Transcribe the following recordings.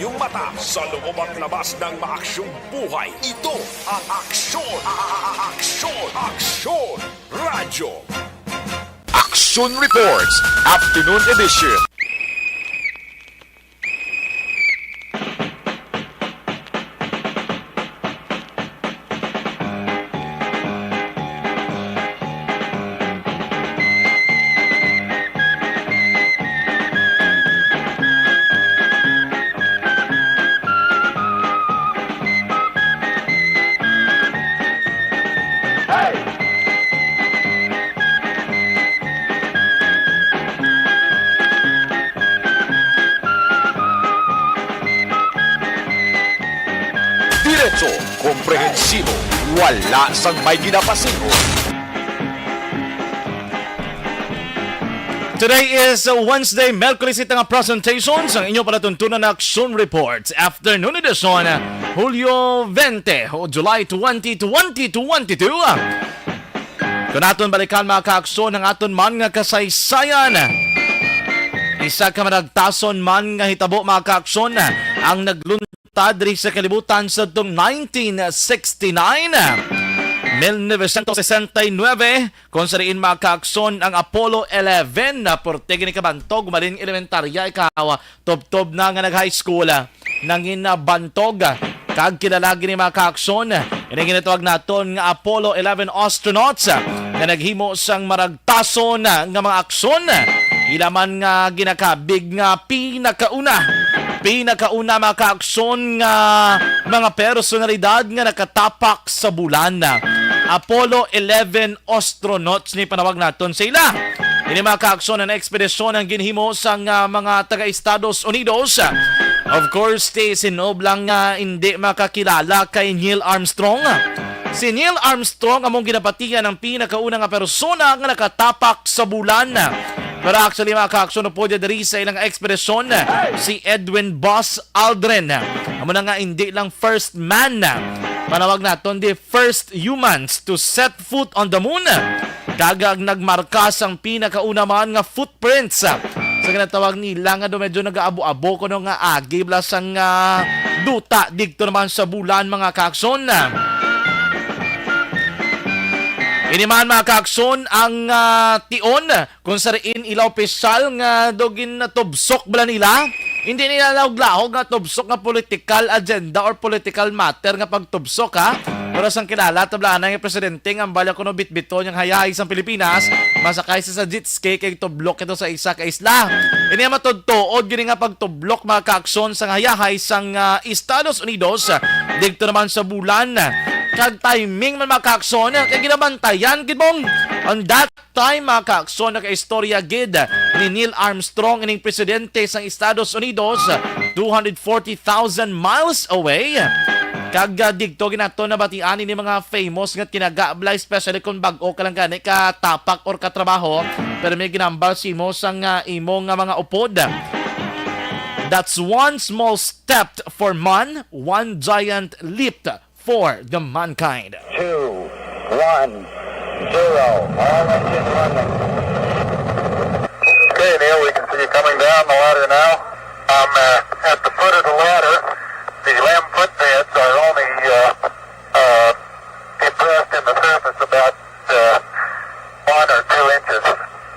inyong mata sa loob at labas ng maaksyong buhay. Ito ang Aksyon! Aksyon! Aksyon! Radyo! Action Reports, Afternoon Edition. Diretso, komprehensibo, wala sang may ginapasingo. Today is Wednesday, Merkulis ito nga presentations ang inyong palatuntunan na Action Reports Afternoon Edition, Hulyo 20 o July 20, 2022. Kung aton balikan mga ka-aksyon ang aton man nga kasaysayan, isa ka managtason man nga hitabo mga ka-aksyon ang nagluntad rin sa kalibutan sa itong 1969. 1969, kung sa riin mga ka-aksyon ang Apollo 11 na portege ni kabantog, maling elementarya ikaw, tob-tob na nga nag-high school, nangin na bantog, kag kilalagi ni mga ka-aksyon, ini ginatawag naton nga Apollo 11 astronauts, na naghimo sang maragtason nga mga aksyon, ilaman nga ginakabig nga pinakauna mga ka-aksyon nga mga personalidad nga nakatapak sa bulan. Apollo 11 astronauts ni panawag naton sa ila. Ini mga ka-aksyon na ekspedisyon ang ginhimo sa mga taga-Estados Unidos. Of course, sinob lang hindi makakilala kay Neil Armstrong. Si Neil Armstrong among ginapatihan ng pinakauna nga persona nga nakatapak sa bulan. Pero actually mga ka-aksyon po diri sa ilang ekspedisyon, si Edwin Buzz Aldrin. Amo na nga hindi lang first man, panawag naton the first humans to set foot on the moon. Kagag nagmarka sang pinakauna man nga footprints sa ginatawag nila nga do medyo nag-aabo-abo kuno nga agi blasang duta dikto naman sa bulan mga ka-aksyon. Ini man mga ka-aksyon ang tion kung sa riin ilaw opisyal nga dogin na tubsok bala nila. Hindi nila lahog-lahog nga tubsok nga political agenda or political matter nga pagtubsok ha. Pero sang kilala tablaan nga presidente nga balya kuno bitbito niyang hayay sa Pilipinas masakay sa jet ski kay tublok ito sa isa ka isla. Ini matudtuod gini nga pagtublok mga ka-aksyon sang hayay sang Estados Unidos dito naman sa bulan. Kag timing man mga ka-aksyon kay ginabantayan gid mong on that time mga ka-aksyon naka-istorya gid ni Neil Armstrong ining presidente sang Estados Unidos 240,000 miles away. Kag digto ginato na batian ni mga famous nga kinagablay especially kung bag-o ka lang gani ka tapak or katrabaho pero may ginambal si mo sang imong nga mga upod. That's one small step for man, one giant leap for the mankind. 2, 1, 0. All engine running. Okay, Neil, we can see you coming down the ladder now. I'm at the foot of the ladder. The lamb footpads are only impressed in the surface about 1 or 2 inches.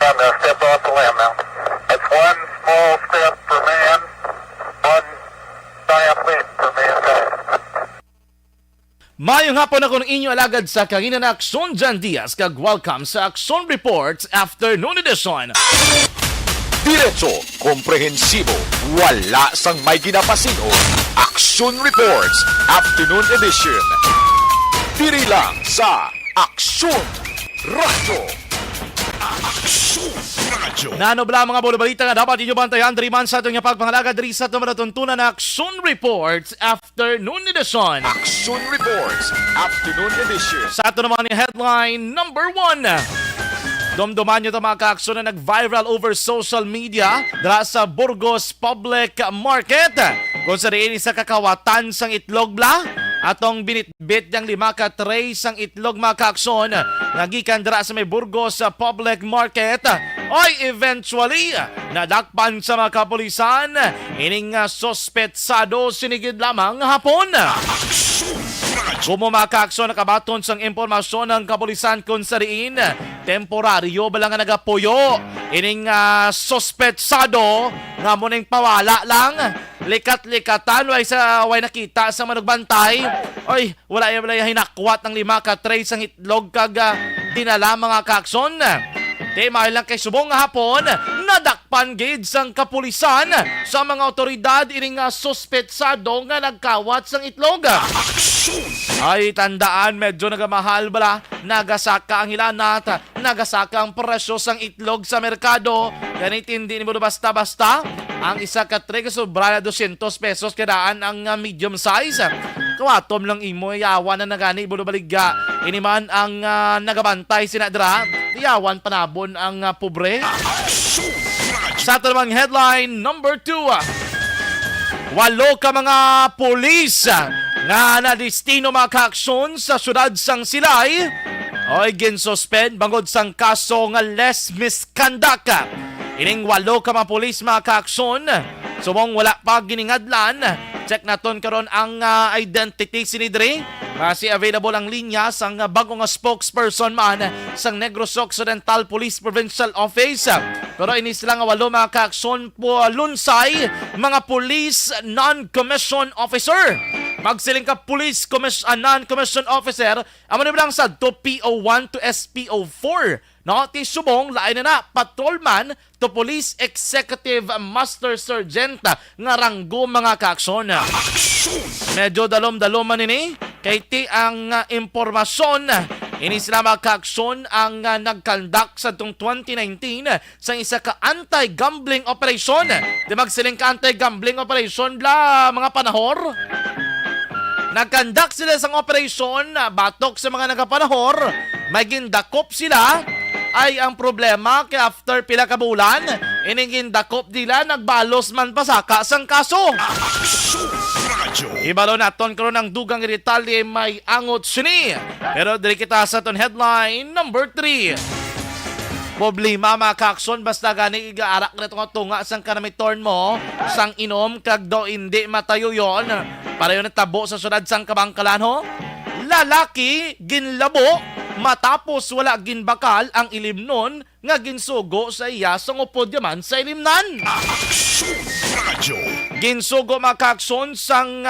I'm going to step off the lamb now. That's one small step for man, one giant leap for mankind. Mayong hapon ako ng inyo alagad sa kangina na Aksyon Jan Diaz kag welcome sa Action Reports Afternoon Edition. Diretso, komprehensibo, wala sang may ginapasingo. Action Reports, Afternoon Edition. Diri lang sa Action Radio. Aksyon! Radyo! Nanobla mga bolobalita nga dapat inyo bantayan diri man sa atong pagpangalaga diri sa tumalatuntunan na Action Reports Afternoon Edition. Action Reports, Afternoon Edition. Sa ato naman yung headline number 1. Domdoman nyo ito mga ka-aksyon na nag-viral over social media dara sa Burgos Public Market. Kung sa rin sa kakawatan sang itlog bla, atong binitbit ng 5 ka tray sang itlog mga kaakson nga gikan dira sa may Burgos sa public market. Oy, eventually nadakpan sa mga kapulisan ining sospetsado sinigid lamang hapon. Gumumakaakso nakabaton sang impormasyon ng kapulisan kung sariin temporaryo ba lang nga nagapuyo ining sospetsado nga muning pawala lang likat-likatan way nakita sa manugbantay. Oy, wala hinakwat ng 5 ka tray sang itlog kag dinala mga kaakson. Tema lang kay subong nga hapon, nadakpan gid sang kapulisan sa mga otoridad ining sospetsado nga nagkawat sang itlog. Ay tandaan, medyo nagamahal bala, nagasaka ang hilanat, nagasaka ang presyo sang itlog sa merkado. Ganit hindi mo basta-basta. Ang isa ka tray sobra na 200 pesos kadaan ang medium size. Kawatom lang imo, yawan na nagani bulo baligya. Iniman ang nagabantay sinadra, yawan panabon ang pobre. Sa ito namang headline number 2. 8 ka mga pulis nga nadistino mga kaaksyon sa syudad sang Silay oy ginsuspend bangod sang kaso nga less misconduct. Ining 8 ka mga pulis mga kaaksyon sumong wala pa giningadlan. Check naton karon ang identity sinidre. Kasi available ang linya sang bagong spokesperson man sang Negros Occidental Police Provincial Office. Pero inis lang 8 mga kaaksyon po lunsay mga police non-commissioned officer. Magsiling ka police non-commissioned officer amo ni lang sa PO1 to SPO4. No, ti subong lain na patrolman to police executive master sergeant nga ranggo mga kaaksyon. Medyo dalom-daloman ini kay ti ang impormasyon ini sila mga kaaksyon ang nagkandak sa itong 2019 sa isa ka anti-gambling operation. Di magsiling ka anti-gambling operation bla mga panahor. Nagkandak sila sa operation batok sa mga nagapanahor. May gindakop sila. Ay ang problema kay after pila ka bulan, ining gindakop nila nagbalos man pasaka sang kaso. Ibalo naton karon ang dugang detalye may angot sini. Pero diri kita sa ton headline number 3. Problema mga kaakson basta gani igaarak na itong tunga sang kanamitorn mo sang inom kag do hindi matayo yon. Para yun natabo sa sunod sang kabangkalan ho. Lalaki ginlabo matapos wala ginbakal ang ilimnon nga ginsugo sa iya sang upod yaman sa ilimnan. Ginsugo mga kaakson sang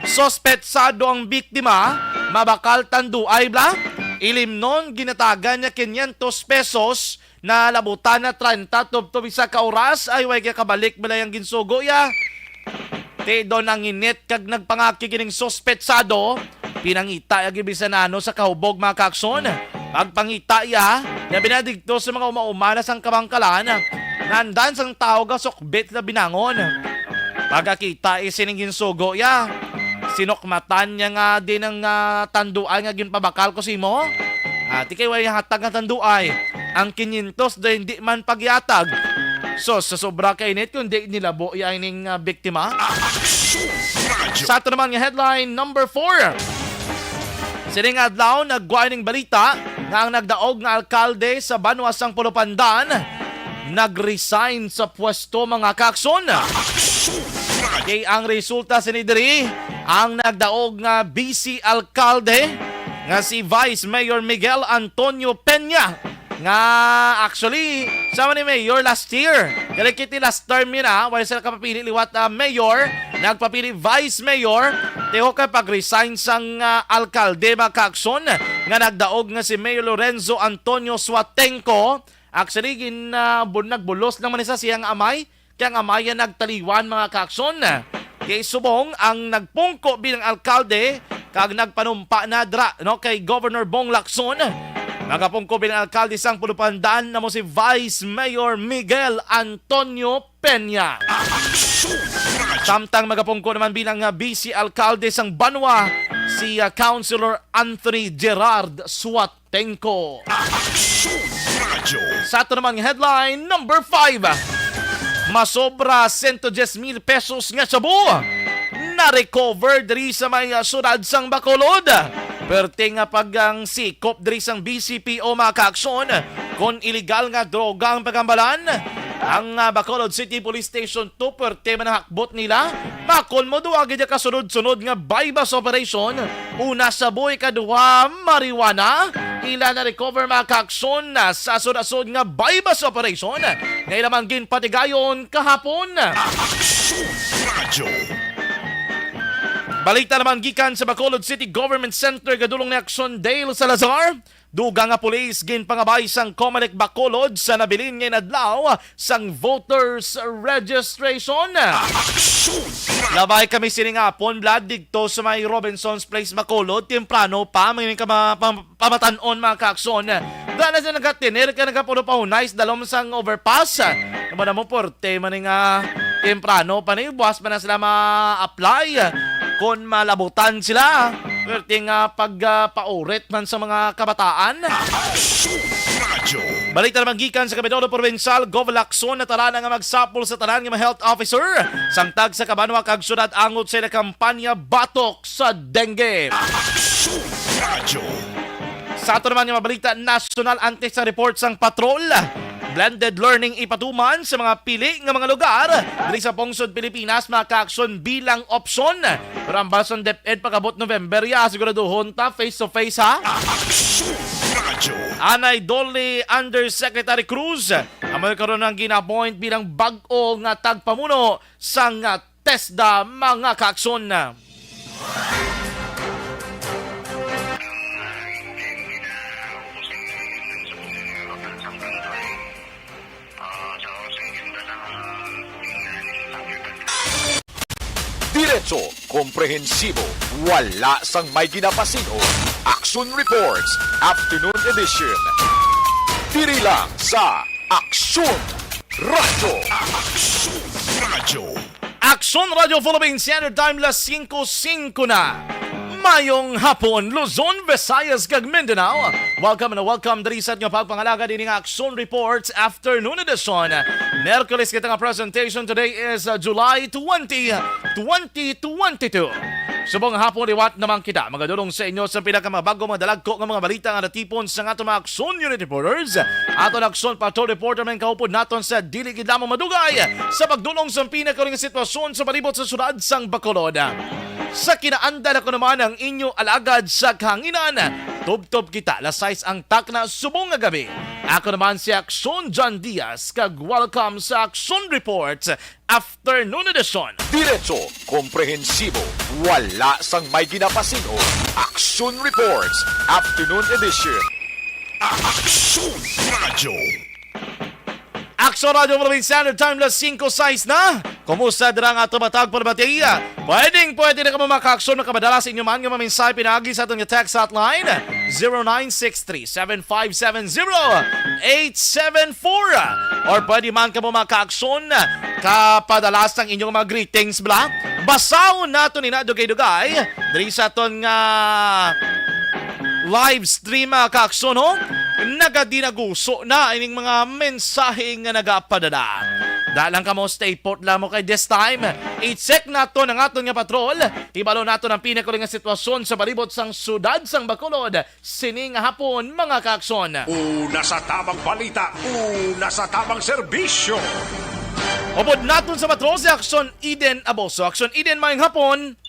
sospetsado ang biktima mabakal tanduay bla. Ilimnon ginatagan niya 500 pesos na labutan na 30 tubtob isa ka oras ay way kabalik bala yang ginsugo ya. Te do nang init kag nagpangaki kining sospetsado pinangita agi bisan ano sa kahubog mga kaakson. Pagpangita ya, labi na dito sa mga umaumana sang kabangkalan, nandan sang tao ga sukbit na binangon. Pagkakita isiningin sugo ya, sinokmatan niya nga din ang tanduay nga ginpabakal ko si mo. Ati kay way hatag nga tanduay, ang 500 do hindi man pagyatag. So sa sobra kay init kundi nilabo ya ining biktima. Sa ito naman nga headline number 4. Sining adlaw nagguay ning balita nga ang nagdaog nga alkalde sa Banwasang Pulupandan nagresign sa pwesto mga kaakson. Kay ang resulta sinidiri ang nagdaog nga BC alkalde nga si Vice Mayor Miguel Antonio Peña nga actually sama ni Mayor last year. Kaya kiti last term yun wala sila kapapili liwat Mayor, nagpapili Vice Mayor. Teho kay pag-resign sang alkalde mga kaakson nga nagdaog nga si Mayor Lorenzo Antonio Suatenco. Actually nagbulos naman isa siyang amay. Kaya ang amay yan nagtaliwan mga kaakson. Kay subong ang nagpungko bilang alkalde kag nagpanumpa na dra no kay Governor Bong Lacson. Nagapungko bilang alkalde sang Pulupandan na mo si Vice Mayor Miguel Antonio Peña. Samtang magapungko naman bilang BC alkalde sang Banwa si Councilor Anthony Gerard Suatenco. Sa ito naman headline number 5. Masobra 110,000 pesos nga sabu na-recover diri sa may syudad sang Bacolod. Perte nga pagang sikop diri sang BCPO mga kaaksyon kon illegal nga droga ang pagambalan. Ang Bacolod City Police Station 2 perte man ang hakbot nila. Makon mo duwa gid kasunod-sunod nga bypass operation. Una sa buhay, kaduha marijuana. Ila na recover mga kaaksyon sa sunod-sunod nga bypass operation. Ngayon naman ginpatigayon kahapon. Aksyon Radio. Balita naman gikan sa Bacolod City Government Center gadulong ni Action Dale Salazar. Duga nga pulis ginpangabay sang Comelec Bacolod sa nabilin ngayon adlaw sang voters registration. Aksyon Radio. Labay kami siningapon blood dito sa may Robinson's Place Bacolod. Temprano pa may pamatanon mga kaakson. Dala sa nagatinir ka nagapuno-pahunay sa dalom sang overpass. Naman mo porte man nga temprano pa na buwas pa na sila ma-apply. Kung malabutan sila, pwerte nga pagpaurit man sa mga kabataan. Aksyon Radio. Balita naman gikan sa Kabidoro Provincial, Govlacson na tara na nga magsapol sa tanan nga mga health officer. Samtag sa Kabanwa kag syudad angot sa kampanya batok sa dengue. Aksyon Radio. Sa ato naman yung mabalita, national antes sa report sang patrol. Blended learning ipatuman sa mga pili ng mga lugar diri sa Pungsod, Pilipinas, mga kaaksyon bilang opsyon. Pero ang bason DepEd pagabot November, siguraduhon ta face-to-face ha. Aksyon Radio. Anay Dolly Undersecretary Cruz ang magkaroon ng gina-appoint bilang bag-o nga tagpamuno sa nga TESDA mga kaaksyon. Diretso, komprehensibo, wala sang may ginapasino. Action Reports, Afternoon Edition. Diri lang sa Action Radio. Aksyon Radio. Action Radio Philippines Standard Time las 5:05 na. Mayong hapon, Luzon, Visayas, kag Mindanao. Welcome na welcome diri sa ating pagpangalaga din ng Action Reports Afternoon Edition. Merkulis kita nga presentation today is July 20, 2022. Subong hapon liwat naman kita. Magadulong sa inyo sa pinakamabago mga dalagko ng mga balita nga natipon sa nga mga Action Unit Reporters. Aton Action Patrol Reporter man kaupod naton sa dili gid lamang madugay sa pagdulong sa pinakaling sitwasyon sa palibot sa syudad sang Bacolod. Sa kinaanda na ko naman ang inyo alagad sa kahanginan. Tub-tub kita, lasais ang takna subong nga gabi. Ako naman si Action John Diaz, kag welcome sa Action Reports Afternoon Edition. Diretso, komprehensibo, wala sang may ginapasino. Action Reports, Afternoon Edition. Aksyon Radio. Action Radio Philippines Standard Time las 5:06 na. Kumusta dirang ato matag parbatiya? Pwede na ka makakson makamadala sa inyo man nga maminsay pinagi sa atong text hotline 0963-750-874 or pwede man ka makakson kapadalas ng inyong mga greetings bla. Basaw nato ni na dugay-dugay diri sa aton nga live stream kakson ho. Nagadinaguso na ining mga mensahe nga nagapadala. Dalang ka mo, stay put lang mo kay this time. I-check nato ng aton nga patrol. Ibalo nato ng pinakaling nga sitwasyon sa balibot sang syudad sang Bacolod. Sining hapon mga kaakson. Una sa tamang balita, una sa tamang serbisyo. Upod naton sa patrol si Action Eden Aboso. Action Eden, mayang hapon.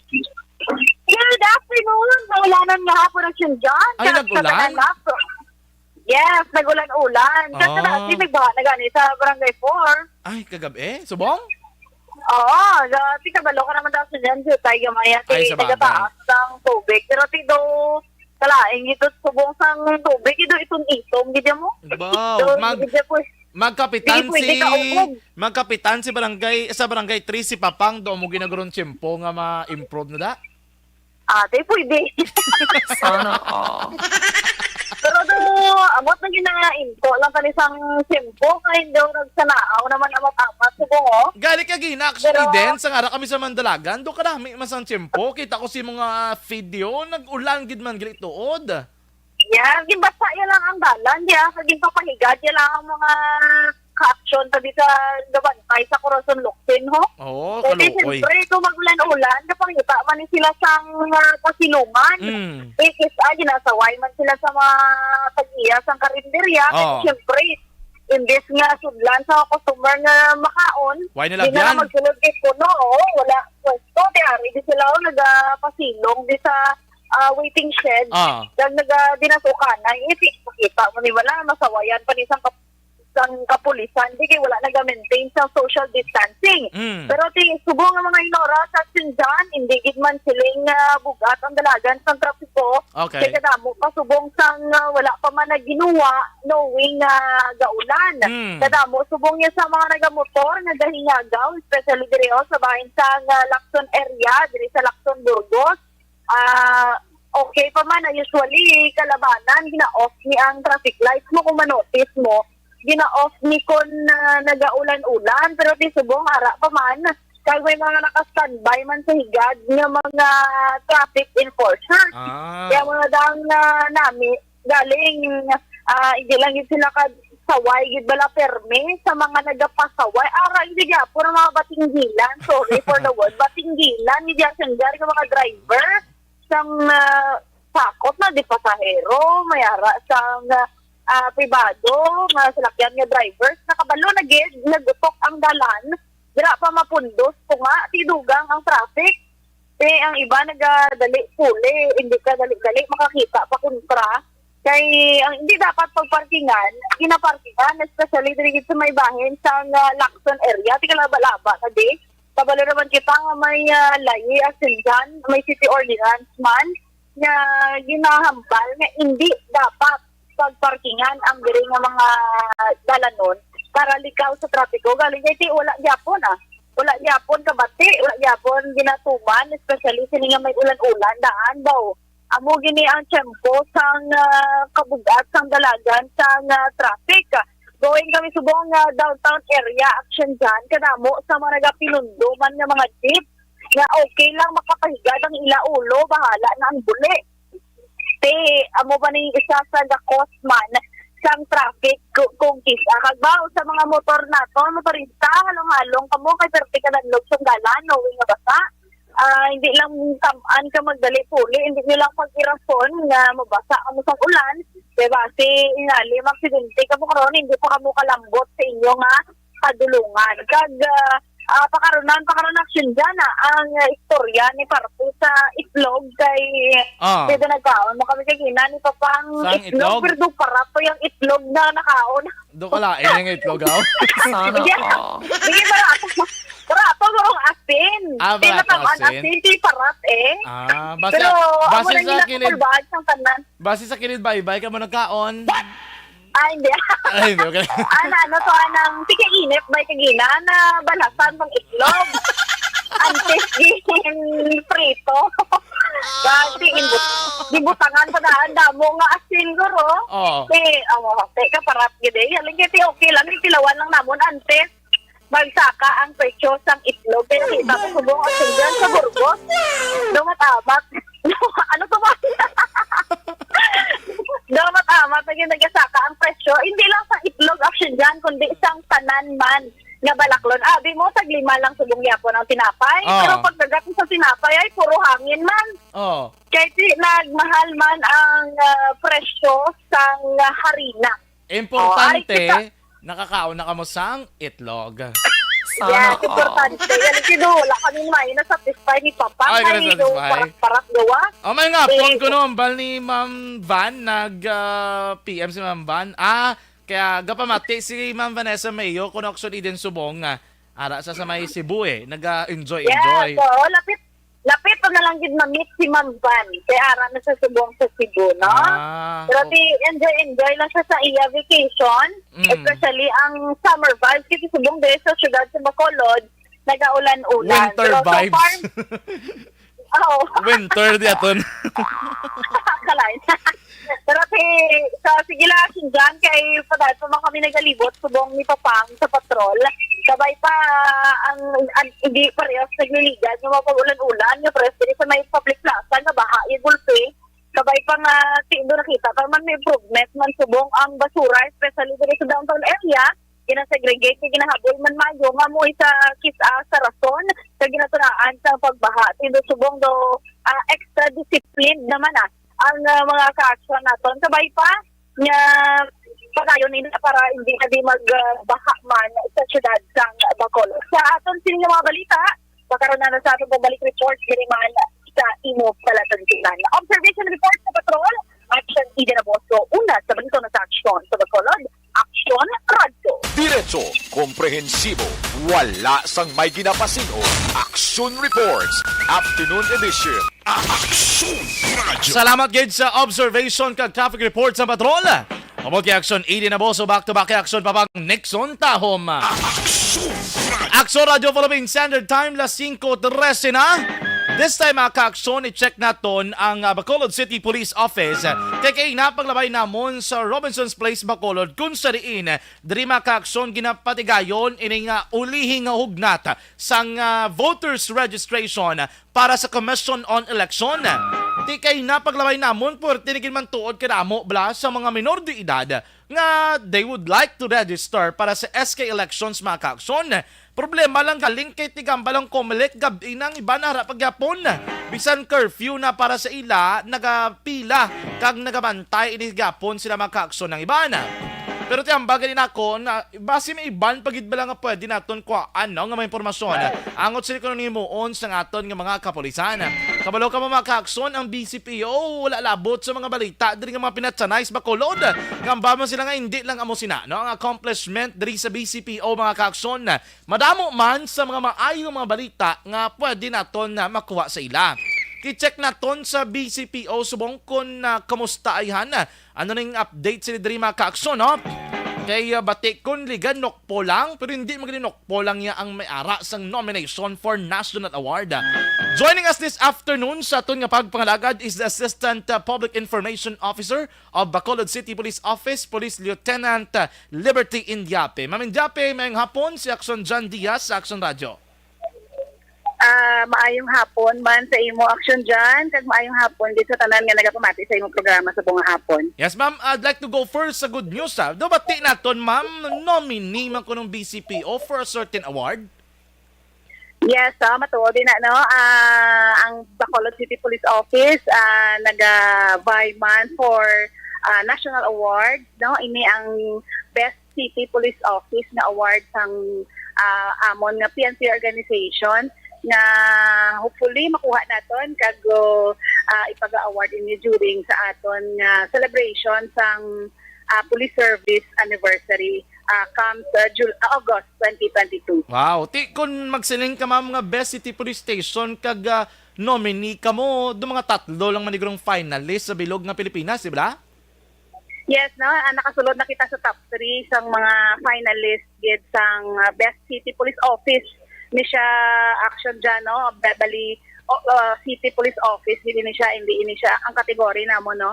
Good afternoon. Naulanan nga hapon ang John. Ay, nag-ulan? Yes, nagulan-ulan. Kasi na nagbaha na gani sa Barangay 4. Ay, kagabi? Subong? Oo, si kabalo ka naman daw sa dyan. Tayo gamaya, Ay, sa bagay. nagataas ng tubig. Pero tido, kalaing ito subong sang tubig. Ito itong itom, gidya mo? Wow, magkapitan Pwede ka upog. magkapitan si barangay sa barangay 3 si Papang do mo ginagron tiyempo nga ma-improve na da. Ate, pwede. Sana Pero do, amot na gina-info lang tani sang simpo. Kaya daw nagsanaaw naman amat-amat. Subong o. Gali ka gina actually din sa ngara kami sa Mandalagan do kadami masang tiyempo kita ko si mga video nag-ulan gid man gali tuod. Yeah, gibasa yan lang ang dalan. Diya, kaging papahigad yan lang ang mga ka-action tabi sa gabantay sa Corazon Locsin, ho. Oo, Kasi kalukoy. siyempre, kung magulan-ulan, kapangita man ni sila sa pasilungan. Ginasaway man sila sa mga tag-iya sa karinderya. Oo. Kasi siyempre, imbes nga sudlan sa mga customer nga makaon, Why di nilabyan? na magsulod kay puno, wala pwesto, di di sila nagapasilong di sa waiting shed, dinasukan na, makita mo ni wala, masawayan pa ni isang kapulisan, di kay wala nag-maintain sa social distancing. Pero subong nga mga inora sa Sinjan, hindi gid man siling bugat ang dalagan sa trapiko. Okay. Kaya kadamo pa subong sang wala pa man naginuwa knowing gaulan. Kadamo subong niya sa mga nagamotor nga gahingagaw, especially diri sa bahin sa Lacson area, diri sa Lacson Burgos. Okay pa man, usually kalabanan gina-off ni ang traffic lights mo kung manotice mo. Gina-off ni kon nagaulan-ulan, pero di subong ara pa man kay may mga naka-standby man sa higad nga mga traffic enforcers. Kaya mga dang nami galing hindi lang yun sila saway gid bala perme sa mga nagapasaway ara hindi gyapon ang mga batinggilan, sorry for the word, batinggilan ni diyan nga mga driver sang sakot na di pasahero mayara sang pribado nga salakyan nga drivers nakabalo na gid nagutok ang dalan dira pa mapundos nga tidugang ang traffic ang iba nagadali puli hindi ka dali makakita pa kontra kay ang hindi dapat pagparkingan ginaparkingan especially diri sa may bahin sa Lacson area ti kalaba-laba kadi kabalo naman kita nga may layi asinjan may city ordinance man nga ginahambal nga hindi dapat pagparkingan ang diri nga mga dalanon para likaw sa trapiko galing kay wala gyapon wala gyapon kabati wala gyapon ginatuman especially sini nga may ulan-ulan daan daw amo gini ang tempo sang kabugat sang dalagan sang traffic going kami subong downtown area action dyan kadamo sa mga nagapinundo man nga mga jeep nga okay lang makapahigad ang ilaulo bahala na ang buli amo ba ni isa sa gakos man sang traffic kung kisa kagbaw sa mga motor nato motorista halong-halong kamo kay perti ka nanlog sa dalan knowing nga basa hindi lang tamaan ka magdali puli hindi nyo lang pag-irason nga mabasa ka mo sa ulan diba si ingali maksidente ka mo karon hindi pa kamo kalambot sa inyo nga kadulungan kag pakaronan action dyan ang istorya ni Parto sa itlog kay pwede nagkaon mo kami kagina ni Papang itlog pero parato yung itlog na nakaon do ko lain yung itlog Sana ko. hindi parato gurong asin parato asin di parat base amo na sa kilid nila sang tanan base sa kilid bye-bye ka mo nagkaon hindi. Hindi, okay. Anang tika-inip, may kagina na balasan pang itlog. Antes gin prito. Kasi dibutangan pa daan damo nga asin guro. Teka parat gid halin kay okay lang tilawan lang namon antes. Magsaka ang presyo sang itlog pero kita ko subong asin dyan sa Burgos. Dumatabat. Ano to ba? Dumatabat na nagasaka ang presyo. Hindi lang sa itlog action dyan, kundi isang tanan man nga balaklon. Abi mo, tag 5 lang subong yapon ang tinapay. Pero pag nagating sa tinapay ay puro hangin man. Kaya nagmahal man ang presyo sang harina. Importante, nakakaon na ka mo sang itlog. Yes, importante. Yan ito, wala kami may na-satisfy ni Papa. Ay, na-satisfy. Parat gawa. May nga, phone ko no, bal ni Ma'am Van, nag-PM si Ma'am Van. Kaya gapamati si Ma'am Vanessa Mayo, kung actually din subong nga, ara sa may Cebu nag-enjoy. Yes, so, lapit pa na lang din ma-meet si Ma'am Van. Kaya ara na sa subong sa Cebu, no? Pero enjoy lang siya sa iya vacation. Especially ang summer vibes. Kasi subong din sa syudad sa Bacolod, nag-aulan-ulan. Winter vibes. Winter di aton. Kalain. Pero sige lang dyan, kay padahal pa mga kami nagalibot, subong ni Papang sa patrol. Sabay pa hindi parehas nagliligan yung mga pag-ulan-ulan, yung presto sa may public plaza, nga baha, yung gulpe. Sabay pa nga, tindo nakita, pa man may improvement man subong ang basura, especially dito sa downtown area, ginasegregate kay ginahabol man mayo nga mo sa kisa sa rason sa ginatunaan sa pagbaha tinusubong do extra discipline naman ang mga ka-action naton sabay pa nga pagayon nila para hindi na di magbaha man sa syudad sang Bacolod. Sa aton sining mga balita pagkaroon na sa atong balik report diri man sa imo palatantunan. Observation report sa patrol Action Eden Aboso una sa balito na sa aksyon sa Bacolod Aksyon Radyo. Diretso, komprehensibo, wala sang may ginapasino. Action Reports, Afternoon Edition. Aksyon Radio. Salamat gid sa observation kag traffic report sa patrol. Amo kay Action 80 na boso back to back kay Action papang Nixon Tahom. Aksyon Radio. Action Radio Philippine Standard Time las 5:13 na. This time mga ka-aksyon, i-check naton ang Bacolod City Police Office. Kay napaglabay namon sa Robinson's Place, Bacolod, kung sa riin, diri mga ka-aksyon, ginapatigayon ining ulihing hugnat sang voters registration para sa Commission on Election. Di kay napaglabay namon por tinigin man tuod kadamo bla sa mga minor de edad nga they would like to register para sa SK elections mga ka-aksyon. Problema lang galing kay tigambalang Comelec gabi nang iba na harap pagyapon. Bisan curfew na para sa ila, nagapila kag nagabantay ini gapon sila mga ka-aksyon ng iba na. Pero tiambagan din ako na base may iban pagid ba lang nga pwede naton ko ano nga may impormasyon. Angot sila kuno nimuon sa aton nga mga kapulisan. Kabalo ka mga ka-aksyon ang BCPO wala labot sa mga balita diri nga mga pinatsanay sa Bacolod. Ngamba man sila nga hindi lang amo sina no ang accomplishment diri sa BCPO mga ka-aksyon. Madamo man sa mga maayong mga balita nga pwede naton na makuha sa ila. I-check naton sa BCPO subong kon kamusta ayhan. Ano ning update sila diri mga ka-aksyon no? Kay batik kon ligan nokpo lang pero hindi magaling nokpo lang ya ang may-ara sang nomination for National Award. Joining us this afternoon sa aton nga pagpangalagad is the Assistant Public Information Officer of Bacolod City Police Office, Police Lieutenant Liberty Indiape. Ma'am Indiape, mayong hapon si Action John Diaz sa Action Radio. Maayong hapon man sa imo action dyan kag maayong hapon dito sa tanan nga nagapamati sa imong programa sa buong hapon. Yes ma'am, I'd like to go first sa good news ha. Dubati naton ma'am, nominee man ko ng BCPO for a certain award. Yes, matuod din na no. Ang Bacolod City Police Office naga-vie man for National Award, no. Ini ang Best City Police Office na award sang amon nga PNP organization na hopefully makuha naton kag ipaga-award ini during sa aton celebration sang police service anniversary comes August 2022. Wow, ti kun magsiling ka ma'am nga Best City Police Station kag nominee ka mo do mga tatlo lang manigrong finalist sa bilog nga Pilipinas, di ba? Yes, no, nakasulod na kita sa top 3 sang mga finalists gid sang Best City Police Office ni siya action dyan, no? Bali, City Police Office, hindi ini siya ang kategory namo no?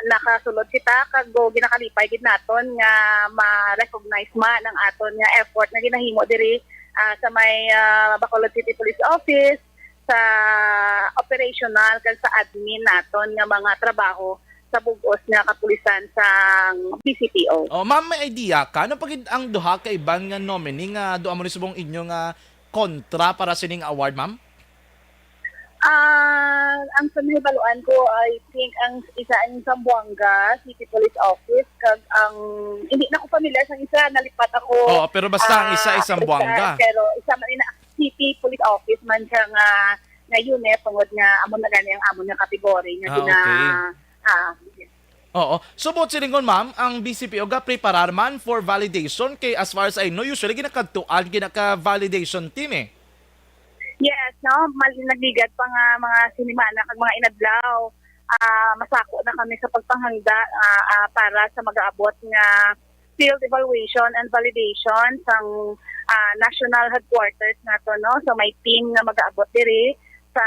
Nakasulod kita, kago ginakalipay gid naton nga ma-recognize ma ng aton nga effort na ginahimo diri sa may Bacolod City Police Office, sa operational kag sa admin naton nga mga trabaho sa bugos nga kapulisan sa BCPO. Oh, ma'am, may idea ka ano pagid ang duha ka iban nga nominee nga do amo ni subong inyo nga kontra para sining award, ma'am? Ang sanibaluan ko, I think ang isa ang Zamboanga City Police Office kag ang hindi na ko familiar sa isa, nalipat ako. Oh, pero basta ang isa isang Zamboanga. Pero isa man ina City Police Office man siya nga unit tungod nga amo na gani ang amo nga kategory nga Oo. So, bot silingon, ma'am, ang BCPO ga-preparar man for validation kay as far as I know, usually ginakadtuan, ginaka-validation team eh. Yes, no? Nagligat pa nga mga sinimana kag mga inadlaw. Masako na kami sa pagpanghangda para sa mag-aabot nga field evaluation and validation sang national headquarters nato, no? So, may team nga mag-aabot diri sa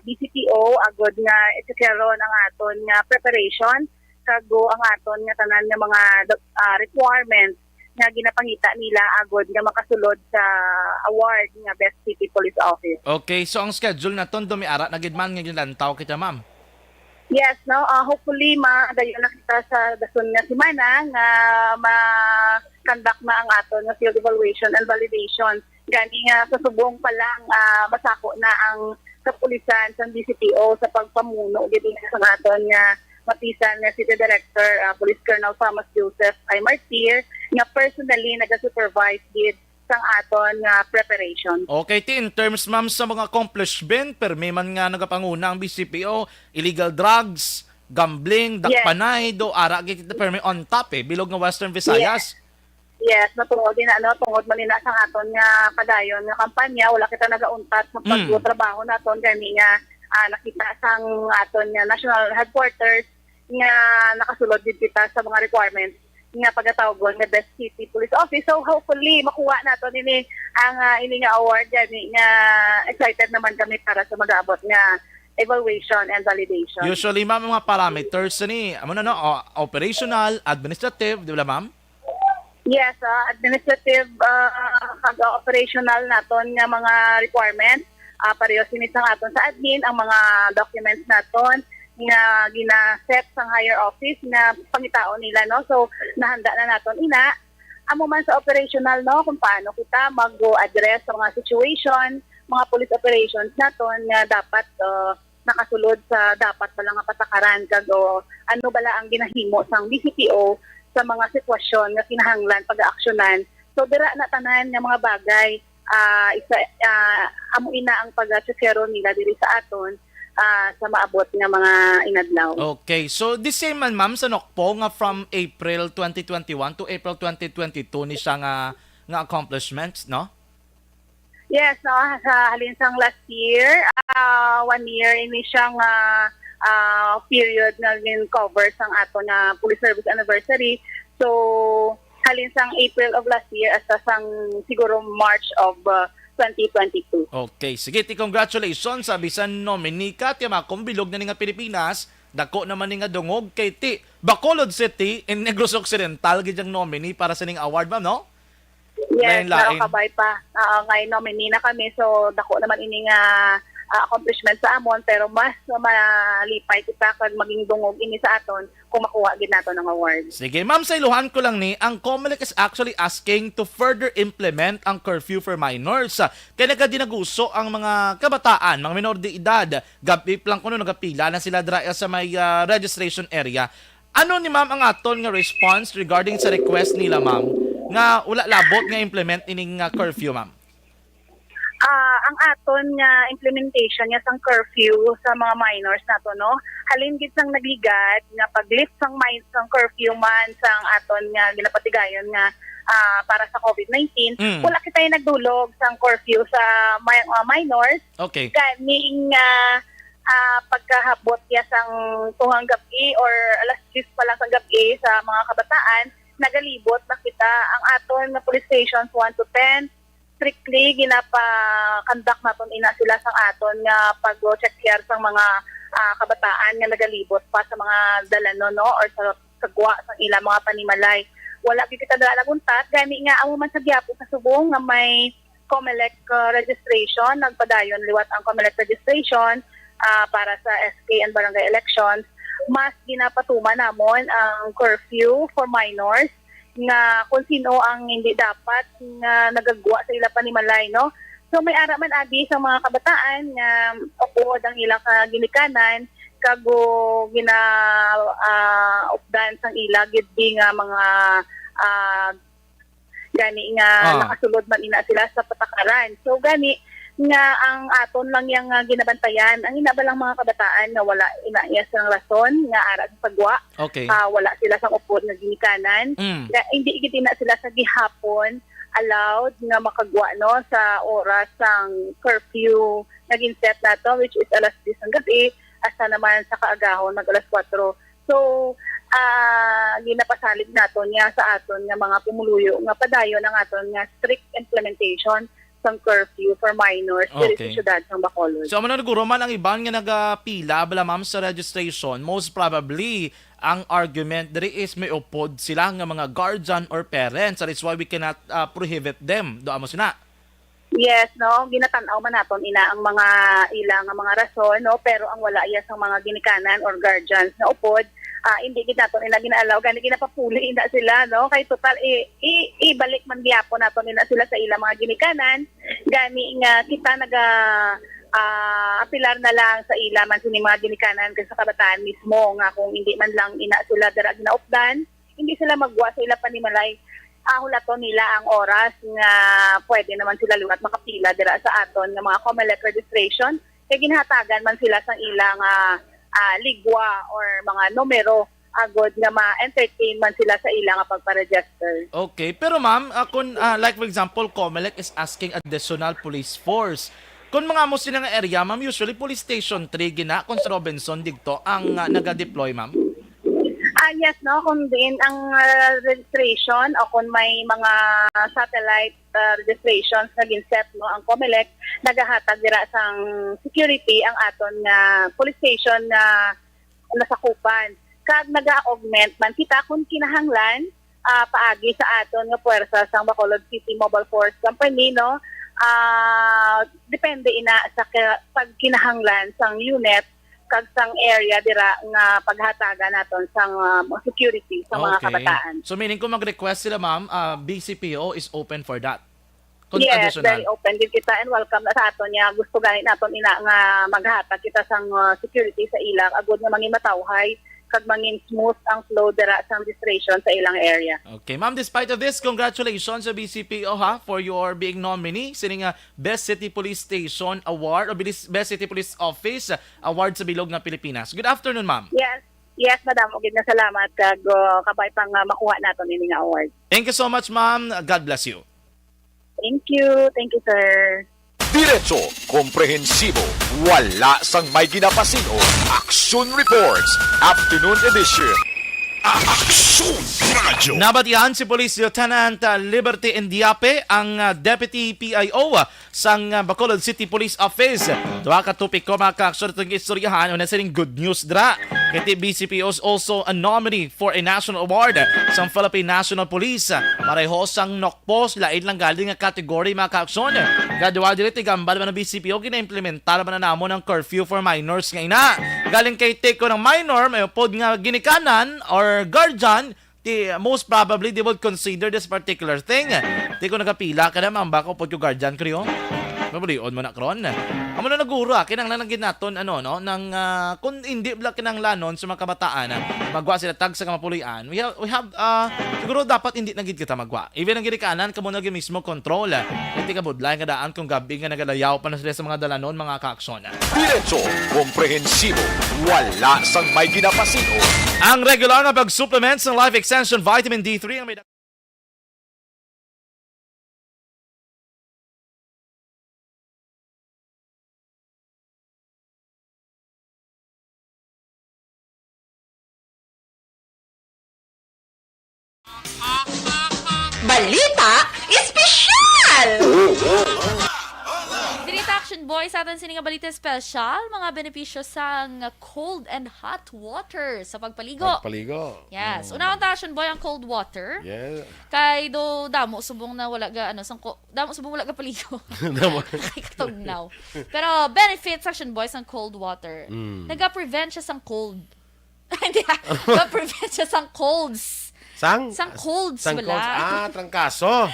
BCPO agod nga isikaron ang aton nga preparation kago ang aton nga tanan nga mga requirements nga ginapangita nila agod nga makasulod sa award nga Best City Police Office. Okay, so ang schedule naton dumiara na gid man nga gilantaw kita, ma'am. Yes, no. Hopefully dayon na kita sa dason nga semana nga ma-conduct na ang aton nga field evaluation and validation. Gani nga sa subong pa lang masako na ang kapulisan sa DCPO sa pagpamuno gid sa aton nga matisan nga City Director Police Colonel Thomas Joseph I. Martir nga personally nag-supervise gid sang aton nga preparation. Okay, in terms ma'am sa mga accomplishment, permi man nga nagapanguna ang BCPO, illegal drugs, gambling, dakpanay, do ara gid permi on top bilog nga Western Visayas. Yes, natungod din tungod man nila sang aton nga padayon nga kampanya, wala kita nagauntat sa pagtrabaho naton gani nga nakita sang aton nga national headquarters nga nakasulod din kita sa mga requirements nga pagkatawgon nga Best City Police Office. So hopefully makuha nato nini ang ini nga award gani nga excited naman kami para sa mag-aabot nga evaluation and validation. Usually ma'am mga parameters ni operational, administrative, di ba ma'am? Yes, administrative operational naton nga mga requirements pareho sini sang aton sa admin ang mga documents naton nga gina-set sa higher office nga pangitaon nila, no? So nahanda na naton ina amo man sa operational, no, kung paano kita mag-address sa mga situation, mga police operations naton nga dapat nakasulod sa dapat bala nga patakaran kag ano bala ang ginahimo sang BCPO sa mga sitwasyon nga kinahanglan pag-aaksyonan. So dira na tanan nga mga bagay amo ina ang pag-checkero nila diri sa aton sa maabot nga mga inadlaw. Okay, so the same man ma'am sa Nokpo nga from April 2021 to April 2022 ni siya nga accomplishments, no? Yes, no, sa halin sang last year, 1 year ini siyang period na gin-cover sang ato na police service anniversary. So halin sang April of last year hasta sang siguro March of 2022. Okay, sige, congratulations sa bisan nominee ka ti makumbilog na ni nga Pilipinas, dako naman ni nga dungog kay ti Bacolod City in Negros Occidental gid ang nominee para sa ning award ma'am, no? Yes, lain. kabay pa. Ngay nominee na kami, so dako naman ini nga accomplishment sa amon, pero mas malipay kita kag maging dungog ini sa aton kung makuha gid nato ng award. Sige, ma'am, sa iluhan ko lang ni, ang COMELEC is actually asking to further implement ang curfew for minors. Kaya nagdinaguso ang mga kabataan, mga minor de edad, gabi lang kuno nagapila na sila dra sa may registration area. Ano ni ma'am ang aton nga response regarding sa request nila ma'am nga wala labot nga implement ining curfew ma'am? Ang aton nga implementation niya sang curfew sa mga minors nato, no, halin gid sang nagligat nga paglift sang curfew man sang aton nga ginapatigayon nga para sa COVID-19, wala kita nagdulog sang curfew sa minors. Okay. Ganing pagkahabot niya sang tuhang gabi or alas 10 pa lang sang gabi sa mga kabataan, nagalibot na kita ang aton na police stations 1 to 10 strictly ginapa-conduct naton ina sila sang aton nga pag-check care sang mga kabataan nga nagalibot pa sa mga dalanon, no, or sa sagwa sang ila mga panimalay. Wala gyud kita dala naguntat gani nga amo man sa Quiapo sa Subong nga may COMELEC registration, nagpadayon liwat ang COMELEC registration para sa SK and barangay elections. Mas ginapatuman namon ang curfew for minors nga kung sino ang hindi dapat nga nagagwa sa ila panimalay, no? So may ara man abi sa mga kabataan nga upod ang ilang ginikanan kago updan sang ila gid nga mga gani nga nakasulod man ina sila sa patakaran. So gani nga ang aton lang yang ginabantayan ang inabalang mga kabataan nga wala inayas ng rason nga ara sa pagwa. Okay. Wala sila sa upod nga ginikanan. Hindi gid na sila sa gihapon allowed nga makagwa, no, sa oras sang curfew nga ginset nato, which is alas 10 ng gabi hasta naman sa kaagahon mag alas 4. So ginapasalig nato niya sa aton nga mga pumuluyo nga padayon ang aton nga strict implementation sang curfew for minors diri sa syudad sang Bacolod. So mananuguro man ang iban nga nagapila bala ma'am sa registration, most probably ang argument diri is may upod sila nga mga guardian or parents. That is why we cannot prohibit them. Do amo sina. Yes, no, ginatanaw man naton ina ang mga ilang mga rason, no, pero ang wala iya sa mga ginikanan or guardians na upod, hindi gid naton ina ginaalaw gani ginapapuli ina sila, no, kay total ibalik man gyapon naton ina sila sa ilang mga ginikanan gani nga kita apilar na lang sa ila man sini mga ginikanan sa kabataan mismo nga kung hindi man lang ina sila dara ginaupdan, hindi sila magwa sa ila panimalay. Hulaton nila ang oras nga pwede naman sila liwat makapila dira sa aton nga mga COMELEC registration kay ginhatagan man sila sa ilang ligwa or mga numero agod nga ma-entertain man sila sa ilang pagpa-register. Okay, pero ma'am, kung like for example, COMELEC is asking additional police force. Kung mga mo silang area, ma'am, usually police station 3 gina kung sa Robinson digto ang naga-deploy, ma'am. Yes, no, kung din ang registration o kung may mga satellite registrations na ginset, no, ang COMELEC nagahatag dira sang security ang aton nga police station na nasakupan. Kag naga-augment man kita kung kinahanglan paagi sa aton nga puwersa sang Bacolod City Mobile Force Company, no. Depende ina sa pag kinahanglan sang unit kag sang area dira nga paghatagan naton sang security sa mga kabataan. So meaning kung mag-request sila, ma'am, BCPO is open for that. Kung Yes, additional. very open din kita and welcome na sa aton niya. Gusto ganit naton ina nga maghatag kita sang security sa ilang agud nga mangin matawhay kag mangin smooth ang flow dira sang registration sa ilang area. Okay, ma'am, despite of this, congratulations sa BCPO for your being nominee sining Best City Police Station Award o Best City Police Office Award sa Bilog ng Pilipinas. Good afternoon, ma'am. Yes, madam, ugid nga salamat kag kabay pang makuha naton ini nga award. Thank you so much, ma'am. God bless you. Thank you, sir. Diretso, komprehensibo, wala sang may ginapasino. Action Reports, Afternoon Edition. Aksyon Radio. Nabatihan si Police Lieutenant Liberty Indiape ang Deputy PIO sang Bacolod City Police Office. Duha ka topic ko mga ka-aksyon itong istoryahan o nasiling good news dra. Kaya BCPO is also a nominee for a national award sa Philippine National Police. Pareho sang NOCPOS, lain lang galing nga category mga ka-aksyon. Gadwa dili tigambal man ng BCPO, gina-implementar man na namo ng curfew for minors nga ina. Galing kay take ko ng minor, may pod nga ginikanan or guardian, most probably they would consider this particular thing. Di ko nagapila ka naman, baka po yung guardian ko yun. Mabulion mo na kron. Amo na naguro kinanglan ng ginaton ng kung hindi bla kinanglanon sa mga kabataan magwa sila tag sa kamapulian. We have siguro dapat hindi nagid kita magwa. Even ang ginikanan kamo na mismo control. Hindi ka budlay nga daan kung gabi nga nagalayaw pa na sila sa mga dalanon mga kaaksyon. Diretso, komprehensibo, wala sang may ginapasino. Ang regular na pag-supplements ng Life Extension Vitamin D3 ang may Balita Espesyal! Dirita Action Boy sa atin sininga balita special, mga benepisyo sa cold and hot water sa pagpaligo. Yes. Una ang Action Boy ang cold water. Yeah. Kay do damo subong na wala ga damo subong wala ga paligo. Kay katugnaw. Pero benefits Action Boy ang cold water. Naga-prevent siya sang cold. Hindi. Naga-prevent siya sang colds. Sang colds wala. Trangkaso.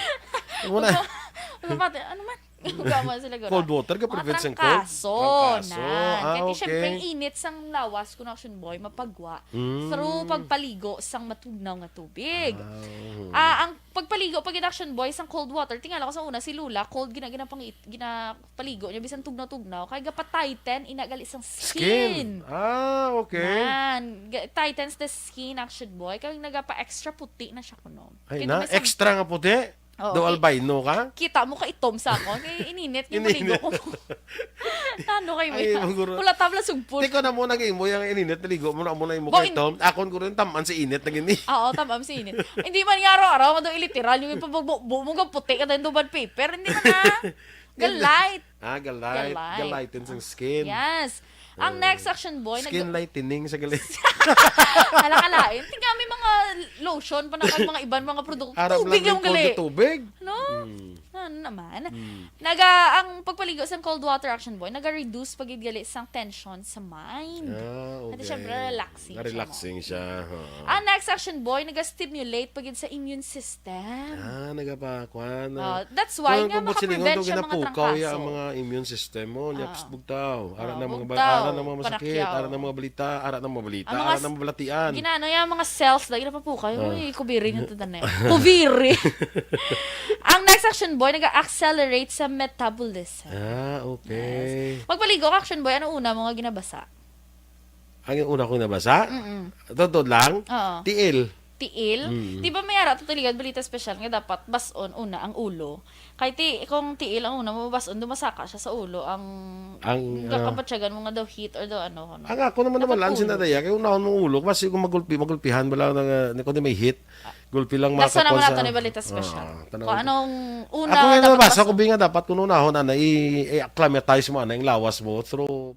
Ano man? Gama sila gura. Cold water ka prevent sang cold. Trangkaso. Kaya okay. siyempre init sang lawas kun Action Boy mapagwa through pagpaligo sang matugnaw nga tubig. Ang pagpaligo pag Action Boy sang cold water tingala ko sa una si Lula cold ginapaligo niya bisan tugnaw kay gapa-tighten inagali sang skin. Okay. Tightens the skin Action Boy kay nagapa-extra puti na siya kuno. Ay na, extra nga puti. Do albino ka? Kita mo ka itom sa ako. Kaya ininit yung maligo ko. Ano kayo mo yan? Pula tabla sugpon. Di ko na mo naging mo yung ininit. Naligo mo na mo na yung mukha itom. Akon ko rin taman si init na gini. Oo, tamam si init. Hindi man nga araw-araw. Madong iliteral. Yung ipabumo ka puti ka tayo duban paper. Hindi man na. Light. Galite. Galite. Galiten sa skin. Yes. Ang next action boy, Skin lightening sa galit. Halakalain. Tingnan may mga lotion pa na mga ibang mga produkto. Arab Tubig lang yung yung cold gali. na tubig. No? Hmm. Ano naman? Ang pagpaligo sa cold water action boy, naga-reduce pagidgali sang tension sa mind. Okay. At syempre, relaxing siya, Relaxing siya. Ang next action boy, naga-stimulate pagid sa immune system. Nagapakwan. That's why nga makaprevent siya mga trangkaso. ang mga immune system mo. Nyaps bugtaw. Ara na mga bugtaw. ara na mga masakit, Panakyaw. ara na mga balita, ara na mga balita, Ang mga ara na mga balatian. Ginano yung mga cells lagi na pa po kayo. Uy, kubiri nyo ito na. Kubiri. Ang next action boy, nag-accelerate sa metabolism. Okay. Magpaligo ka, action boy, ano una mga ginabasa? Ang una kong nabasa? Totoo lang? Oo. Tiil. Tiil. Di ba may ara tutuligan balita special nga dapat bason una ang ulo. Kay kung tiil ang una mo bason dumasaka siya sa ulo ang kapatsagan mo nga daw heat or daw ano. Ang ako naman naman sinadaya kay unahon mong ulo kasi kung magulpihan wala na kundi may heat. Gulpi lang Nasa naman sa nato ni balita special. Kung anong una ako nga dapat nabasa bason. ko nga dapat kung unahon i-acclimatize mo yung lawas mo through.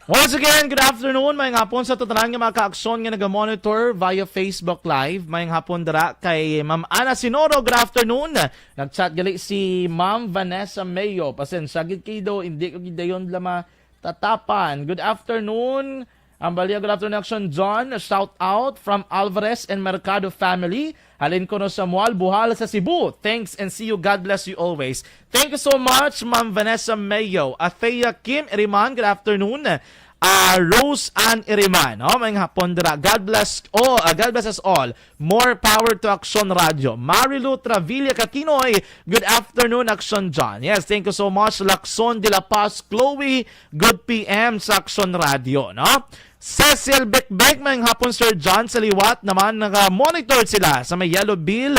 Once again, good afternoon. Mayang hapon sa tatanan nga mga ka-aksyon nga nag-monitor via Facebook Live. Mayang hapon dara kay Ma'am Ana Sinoro. Good afternoon. Nag-chat gali si Ma'am Vanessa Mayo. Pasensya gid kayo, hindi ko gidayon lama tatapan. Good afternoon. Ang baliya, good afternoon, Action John. A shout out from Alvarez and Mercado family. Halin ko no sa Mual, Buhala sa Cebu. Thanks and see you. God bless you always. Thank you so much, Ma'am Vanessa Mayo. Athea Kim Iriman, good afternoon. Rose Ann Iriman, may hapon dira. God bless us all. More power to Action Radio. Marilu Travilla Catinoy, good afternoon, Action John. Yes, thank you so much. Lacson de la Paz, Chloe, good PM sa Action Radio, no? Cecil Bekbek, may hapon Sir John sa liwat naman naka-monitor sila sa may Yellow Bell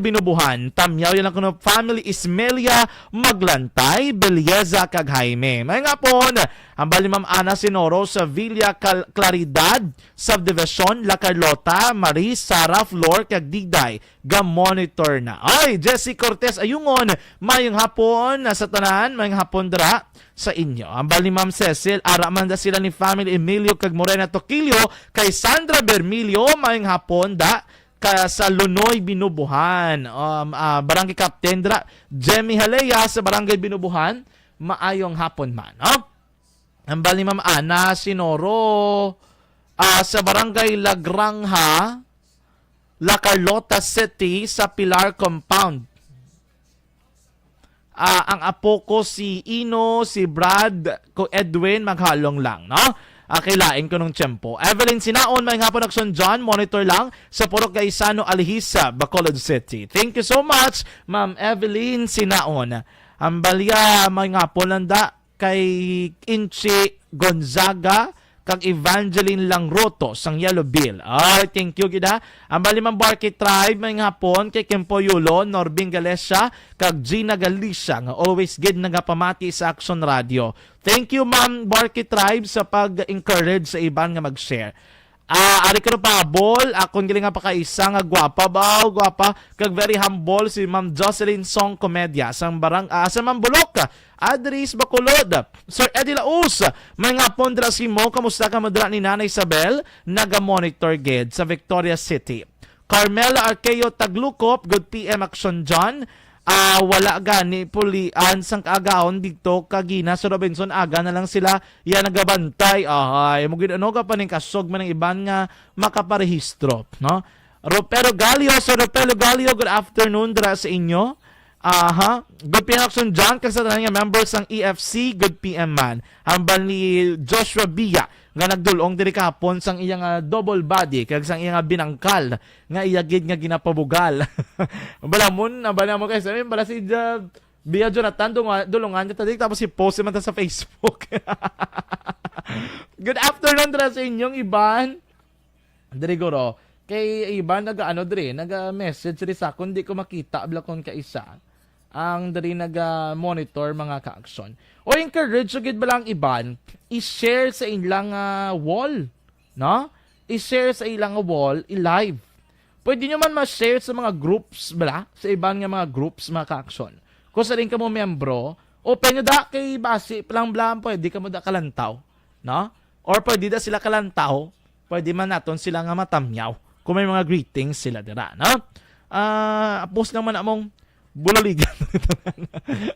binubuhan. Tamyaw yan ang kuno family Ismelia Maglantay, Belieza kag Jaime. May hapon ang bali Ma'am Ana Sinoro sa Villa Claridad Subdivision, La Carlota, Marie, Sara, Flor kag Diday ga-monitor na. Ay, Jessie Cortez ayungon, mayong hapon sa tanan, mayong hapon dra sa inyo. Ang bali Ma'am Cecil, araman da sila ni family Emilio kag Morena Toquillo kay Sandra Bermilio, mayong hapon da sa Lunoy Binubuhan. Barangay Captain dra Jemmy Halea sa Barangay Binubuhan, maayong hapon man. Ang bali Ma'am Ana Sinoro sa Barangay Lagrangha, La Carlota City sa Pilar Compound. Ang apo ko si Ino, si Brad, ko Edwin, maghalong lang, no? Kilain ko nung tiyempo. Evelyn Sinaon, may hapon Action John, monitor lang sa Purok Gaisano, Alihisa, Bacolod City. Thank you so much, Ma'am Evelyn Sinaon. Ang balya, may hapon landa kay Inchi Gonzaga, kag Evangeline Langroto sang Yellow Bill. Ay, thank you gida. Ang balimang Barkit Tribe may hapon kay Kempo Yulo, Norbing Galesya, kag Gina Galicia nga always gid nagapamati sa Action Radio. Thank you Ma'am Barkit Tribe sa pag-encourage sa iban nga mag-share. Ari ko pa bol, akong giling nga pa kaisa nga gwapa, kag very humble si Ma'am Jocelyn Song Comedia sang sa Mambulok, Adris Bacolod. Sir Eddie Laus, may nga pondra si mo, kamusta ka madra ni Nanay Isabel, naga-monitor gid sa Victoria City. Carmela Arqueo Taglukop, good PM Action John. Wala gani pulian sang kaagaon dito kagina sa Robinson aga na lang sila yan nagabantay. Ay mo gid ano ka pa ning kasog man ng iban nga makaparehistro, no? Ropero Galio, so Ropero Galio, good afternoon dra sa inyo. Good PM Action John kag sa tanan nga members ng EFC, good PM man. Hambal ni Joshua Bia nga nagdulong diri kahapon sang iyang double body kag sang iyang binangkal nga iyagid nga ginapabugal. Balamon kay sa bala si Bia Jonathan dulungan niya tadik tapos i-post man ta sa Facebook. Good afternoon dra sa inyong iban. Diri guro kay iban naga-message diri sa akon di ko makita abla kon kaisa. Ang dari naga-monitor mga ka-aksyon. O encourage gid ba lang iban, i-share sa ilang wall, no? I-share sa ilang wall, i-live. Pwede nyo man ma-share sa mga groups, bala? Sa ibang nga mga groups, mga ka-aksyon. kung sa rin ka mo membro, open nyo da kay basi, palang pwede ka mo da kalantaw, no? Or pwede da sila kalantaw, pwede man naton sila nga matamyaw, kung may mga greetings sila dira, no? Post naman among bulaligan.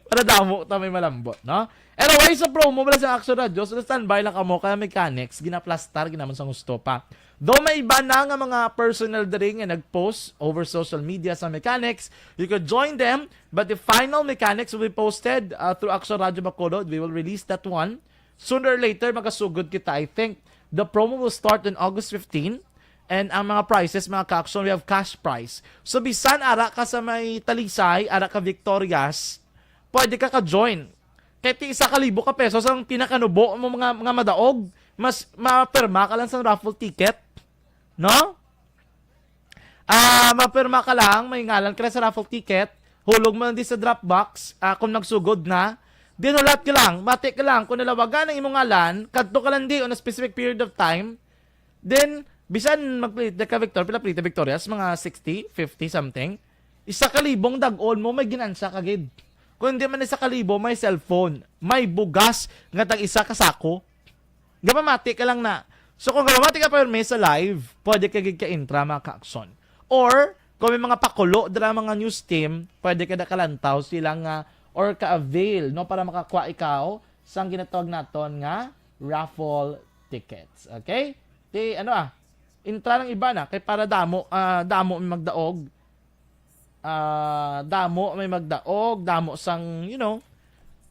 Para damo ta may malambot, no? Anyway, sa promo bala sa Action Radio, so standby lang kamo kaya mechanics, ginaplastar, ginaman sa gusto pa. Though may iba na nga mga personal dring nga nag-post over social media sa mechanics, you could join them, but the final mechanics will be posted through Action Radio Bacolod. We will release that one. Sooner or later, magkasugod kita. I think the promo will start on August 15. And ang mga prizes, mga ka-action, we have cash prize. So, bisan ara ka sa may talisay, ara ka Victorias, pwede ka ka-join. Kahit 1,000 ka pesos ang pinakanubo mo mga madaog, mas mapirma ka lang sa raffle ticket. No? Mapirma ka lang, may ngalan ka lang sa raffle ticket, hulog mo lang din sa Dropbox, kung nagsugod na, dinulat ka lang, mati ka lang, kung nalawagan ang imong ngalan, kadto ka lang di on a specific period of time, then, bisan mag-play ka Victor, pila play Victorias, mga 60, 50 something, 1,000 dag-on mo, may ginansya kagid. Kung hindi man 1,000, may cellphone, may bugas, nga tag-isa kasako. Gapamati ka lang na. So kung gapamati ka pa sa live, pwede ka ka-intra mga ka-action. Or, kung may mga pakulo, dala mga news team, pwede ka na kalantaw silang or ka-avail, no, para makakuha ikaw sa ginatawag naton nga raffle tickets. Okay? Intra ng iba na kay para damo may magdaog, damo sang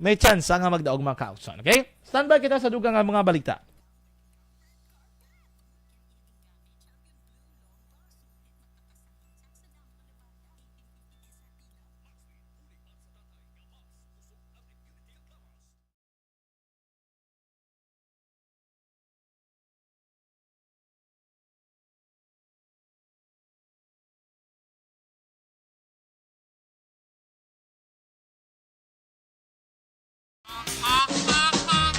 may chance nga magdaog mga ka-action. Okay, standby kita sa dugang nga mga balita.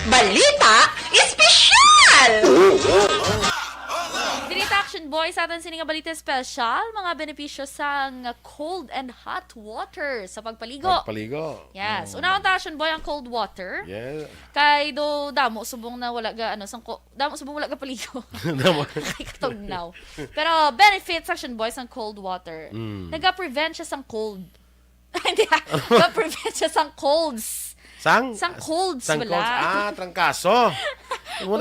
Balita Espesyal! Dirita Action Boy sa atin sininga balita special, mga benepisyo sa cold and hot water sa pagpaligo. Yes. Una ang Action Boy ang cold water. Yeah. Kay do damo subong na wala ga damo subong wala ga paligo. Kay katugnaw. Pero benefits Action Boy ang cold water. Naga-prevent siya sang cold. Hindi. Naga-prevent siya sang colds. Sang colds wala. Trangkaso. Ano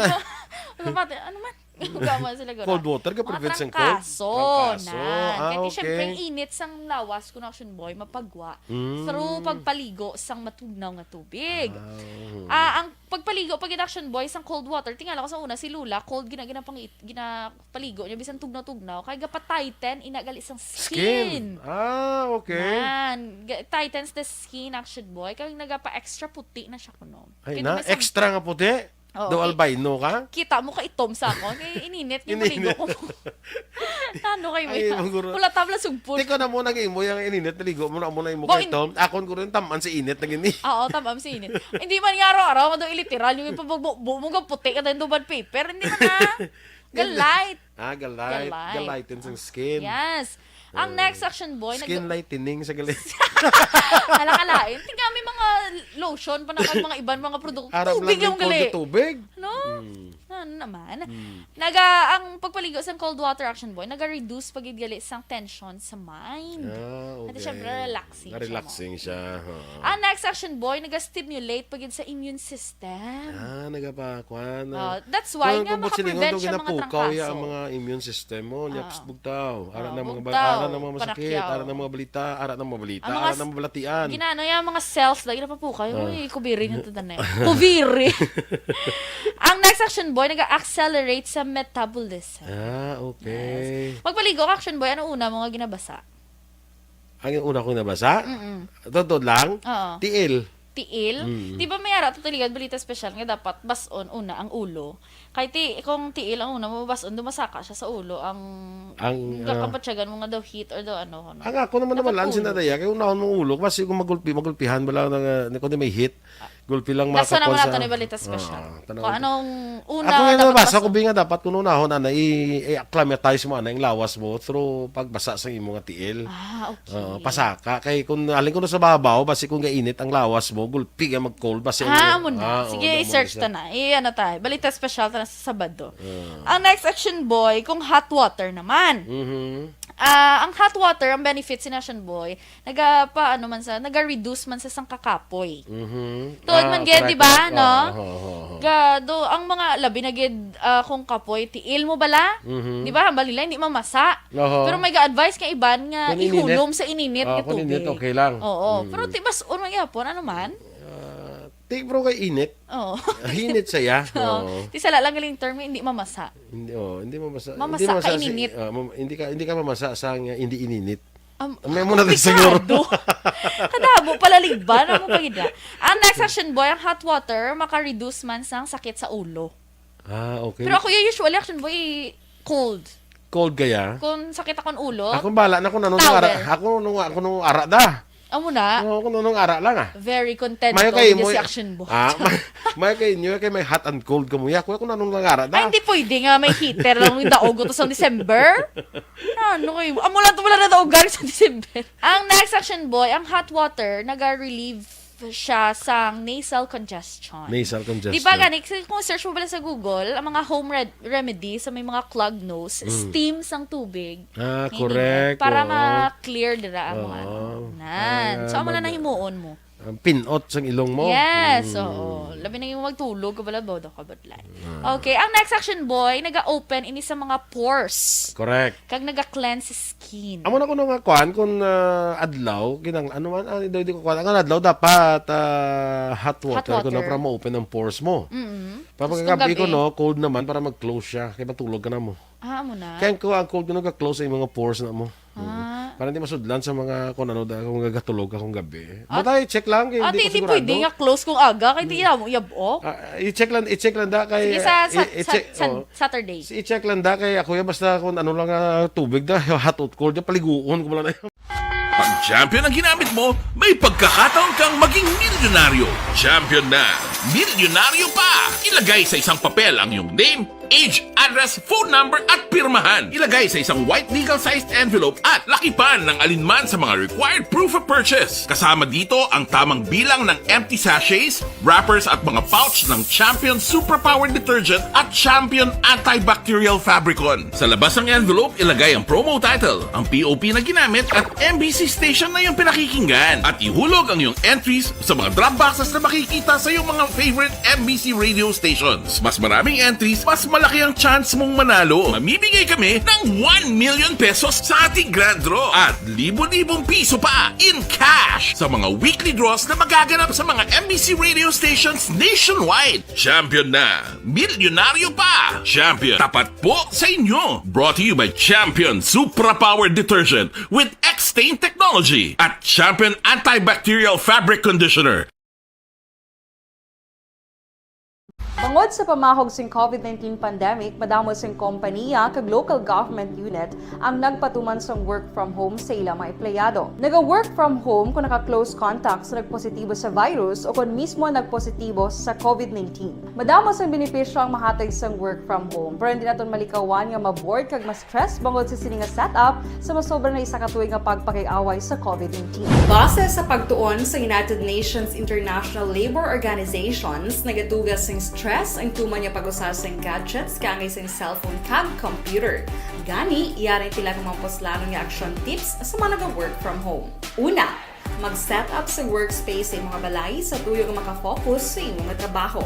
man? Gama sila gano'n. Cold water ka prevent sang cold? Trangkaso. Kaya okay. siyempre, init sang lawas kung Action Boy, mapagwa. Through pagpaligo sang matugnaw nga tubig. Ang pagpaligo, pag Action Boy, sang cold water, tingala ko sa una, si Lula, cold ginapaligo niya, bisan tugnaw-tugnaw, kaya gapa-tighten, inagali sang skin. Okay. Man, tightens the skin, Action Boy, kaya nagapa-extra puti na siya kuno. Ay na, extra nga puti? Do albino ka? Kita mo ka itom sa ako. Kaya ininit yung maligo ko. Ano kayo mo yan? Wala tabla sugpon. Di ko na muna nag-imo yung ininit. Naligo mo na muna yung mukha itom. Akon ko rin taman si init na gini. Oo, tamam si init. Hindi man nga araw-araw. Mado iliteral. Yung ipabugbo mo puti ka tayo duban paper. Hindi man na. Galite. Galighten sa skin. Yes. Ang next Action Boy. Skin lightening sa galit. Alakalain. Tingnan may mga lotion pa na mga ibang mga produkto. Tubig yung gali. Tubig? No? Ano naman? Ang pagpaligo sa cold water Action Boy, naga-reduce pagidgali sang tension sa mind. Okay. At syempre, relaxing siya. Ang next Action Boy, naga-stimulate pagid sa immune system. Nagapakwan. That's why nga makaprevent siya mga trangkaso. ang mga immune system mo. Nyaps bugtaw. Ara na mga masakit. Ara na mga balita. Ara na mga balatian. Ginano yung mga cells. Lagi na pa po kayo. Uy, kubiri nyo ito na kubiri. Ang next Action Boy, nag-accelerate sa metabolism. Okay. Yes. Pagpaligo ka, Action Boy, ano una mga ginabasa? Ang una kong nabasa? Totoo lang? Oo. Tiil. Di ba may ara tutiligan balita special nga dapat bason una ang ulo. Kay kung tiil ang una mo bason dumasaka siya sa ulo ang kapatsagan mo nga daw heat or daw ano. Ang ako naman sinadaya kay unahon mong ulo kasi kung magulpihan bala ng kundi may heat. Gulpi lang Laso naman makakuan nato ni Balita Special. tanaw. Kung anong una Ako nga dapat nabasa basa- ko nga dapat kuno nahon ana i-acclimatize mo ana yung lawas mo through pagbasa sa imong tiil. Okay. Pasaka kay kung alin ko sa babaw basi kung gainit ang lawas mo gulpi nga mag-cold basi Mo na. Sige, i-search ta na. Ano tayo? Balita Special ta na sa Sabado. Mm. Ang next action boy, kung hot water naman. Ang hot water, ang benefit si Nation Boy, naga-reduce man sa sang kakapoy. Tuod man gid, di ba, no? Gado, ang mga labi na gid kung kapoy, tiil mo bala? Di ba? Balila, hindi mamasa. Pero may ga-advise ka iban nga Kung ininit. ihulom sa ininit nga Kung tubig. ininit, okay lang. Oo. Pero tibas, unang yapon, ano man? Take bro kay init. Oo. Hinit saya. Oo. Di sala lang galing term, hindi mamasa. Hindi mamasa. Mamasa ka, si- ininit. hindi ka mamasa sa hindi ininit. May May muna din siguro. Kadabo, palaligban. Ano mo pagida? Ang next action boy, ang hot water, maka-reduce man sang sakit sa ulo. Okay. Pero ako usually action boy, cold. Cold gaya. Kung sakit akong ulo, Ako bala na kung ano nung Towel. ara. Ako nung ara da. amo na, Ako nung ara lang very content Mayo ko kay with mo. si action boy. May kay inyo kay may hot and cold ka mo ya. Kuya kung anong lang ara da. Ay, hindi pwede nga may heater lang yung daog to sa December. Ano kayo? Amo lang ito wala na daog galing sa December. Ang next action boy, ang hot water, naga-relieve siya sang nasal congestion. Nasal congestion. Di ba gani, kung search mo pala sa Google, ang mga home remedy sa may mga clogged nose, steam sang tubig. Ininit, Correct. para oo. ma-clear dira ang mga ano. Nan. So, amo na nahimuon mo. Pinot sang ilong mo. Yes, oo. Labi na yung magtulog, kabala bodo ka badlay. Okay, ang next action boy, naga-open ini sa mga pores. Correct. Kag naga-cleanse skin. Amo na ko nga kuan kung adlaw kinang ano man di ko kuan ang adlaw dapat hot water ko na para ma-open ang pores mo. Pag gabi ko no cold naman para mag-close siya kay matulog ka na mo. Amo na. Kaya ko ang cold ko nag-close sa mga pores na mo. Para hindi masudlan sa mga kung ano kung gagatulog ka kung gabi. Batay check lang kay Ate, hindi hindi ko sigurado. pwede nga close kung aga, kaya di mo yabok. I-check lang da kay Sige, sa i-check Saturday. i-check lang da kay ako ya basta kung ano lang tubig da hot or cold ya paliguon ko lang na. Pag champion ang ginamit mo, may pagkakataon kang maging milyonaryo. Champion na, milyonaryo pa! Ilagay sa isang papel ang iyong name, age, address, phone number at pirmahan. Ilagay sa isang white legal-sized envelope at lakipan ng alinman sa mga required proof of purchase. Kasama dito ang tamang bilang ng empty sachets, wrappers at mga pouch ng Champion Superpower Detergent at Champion Antibacterial Fabricon. Sa labas ng envelope, ilagay ang promo title, ang POP na ginamit at MBC station na yung pinakikinggan. At ihulog ang iyong entries sa mga drop boxes na makikita sa iyong mga favorite MBC radio stations. Mas maraming entries, mas malaki ang chance mong manalo. Mamimigay kami ng 1 million pesos sa ating grand draw at libo-libong piso pa in cash sa mga weekly draws na magaganap sa mga MBC radio stations nationwide. Champion na, milyonaryo pa. Champion, tapat po sa inyo. Brought to you by Champion Superpower Detergent with X-Stain Technology at Champion Antibacterial Fabric Conditioner. Bangod sa pamahog sing COVID-19 pandemic, madamo sing kompanya kag local government unit ang nagpatuman sang work from home sa ilang mga empleyado. Naga-work from home kung naka-close contact sa nagpositibo sa virus o kung mismo nagpositibo sa COVID-19. Madamo sang benepisyo ang mahatag sang work from home, pero hindi naton malikawan nga ma-bored kag ma-stress bangod sa sini nga setup sa masobra na isa ka tuig nga pagpakiaway sa COVID-19. Base sa pagtuon sa United Nations International Labour Organizations, nagatugas sing stress ang tuman niya pag-usar sa gadgets kangay sa cellphone kag computer. Gani, iyaray tila ng mga poslanong nga action tips sa mga nag-work from home. Una, mag-set up sa workspace sa mga balay sa tuyo nga makafocus sa imong trabaho.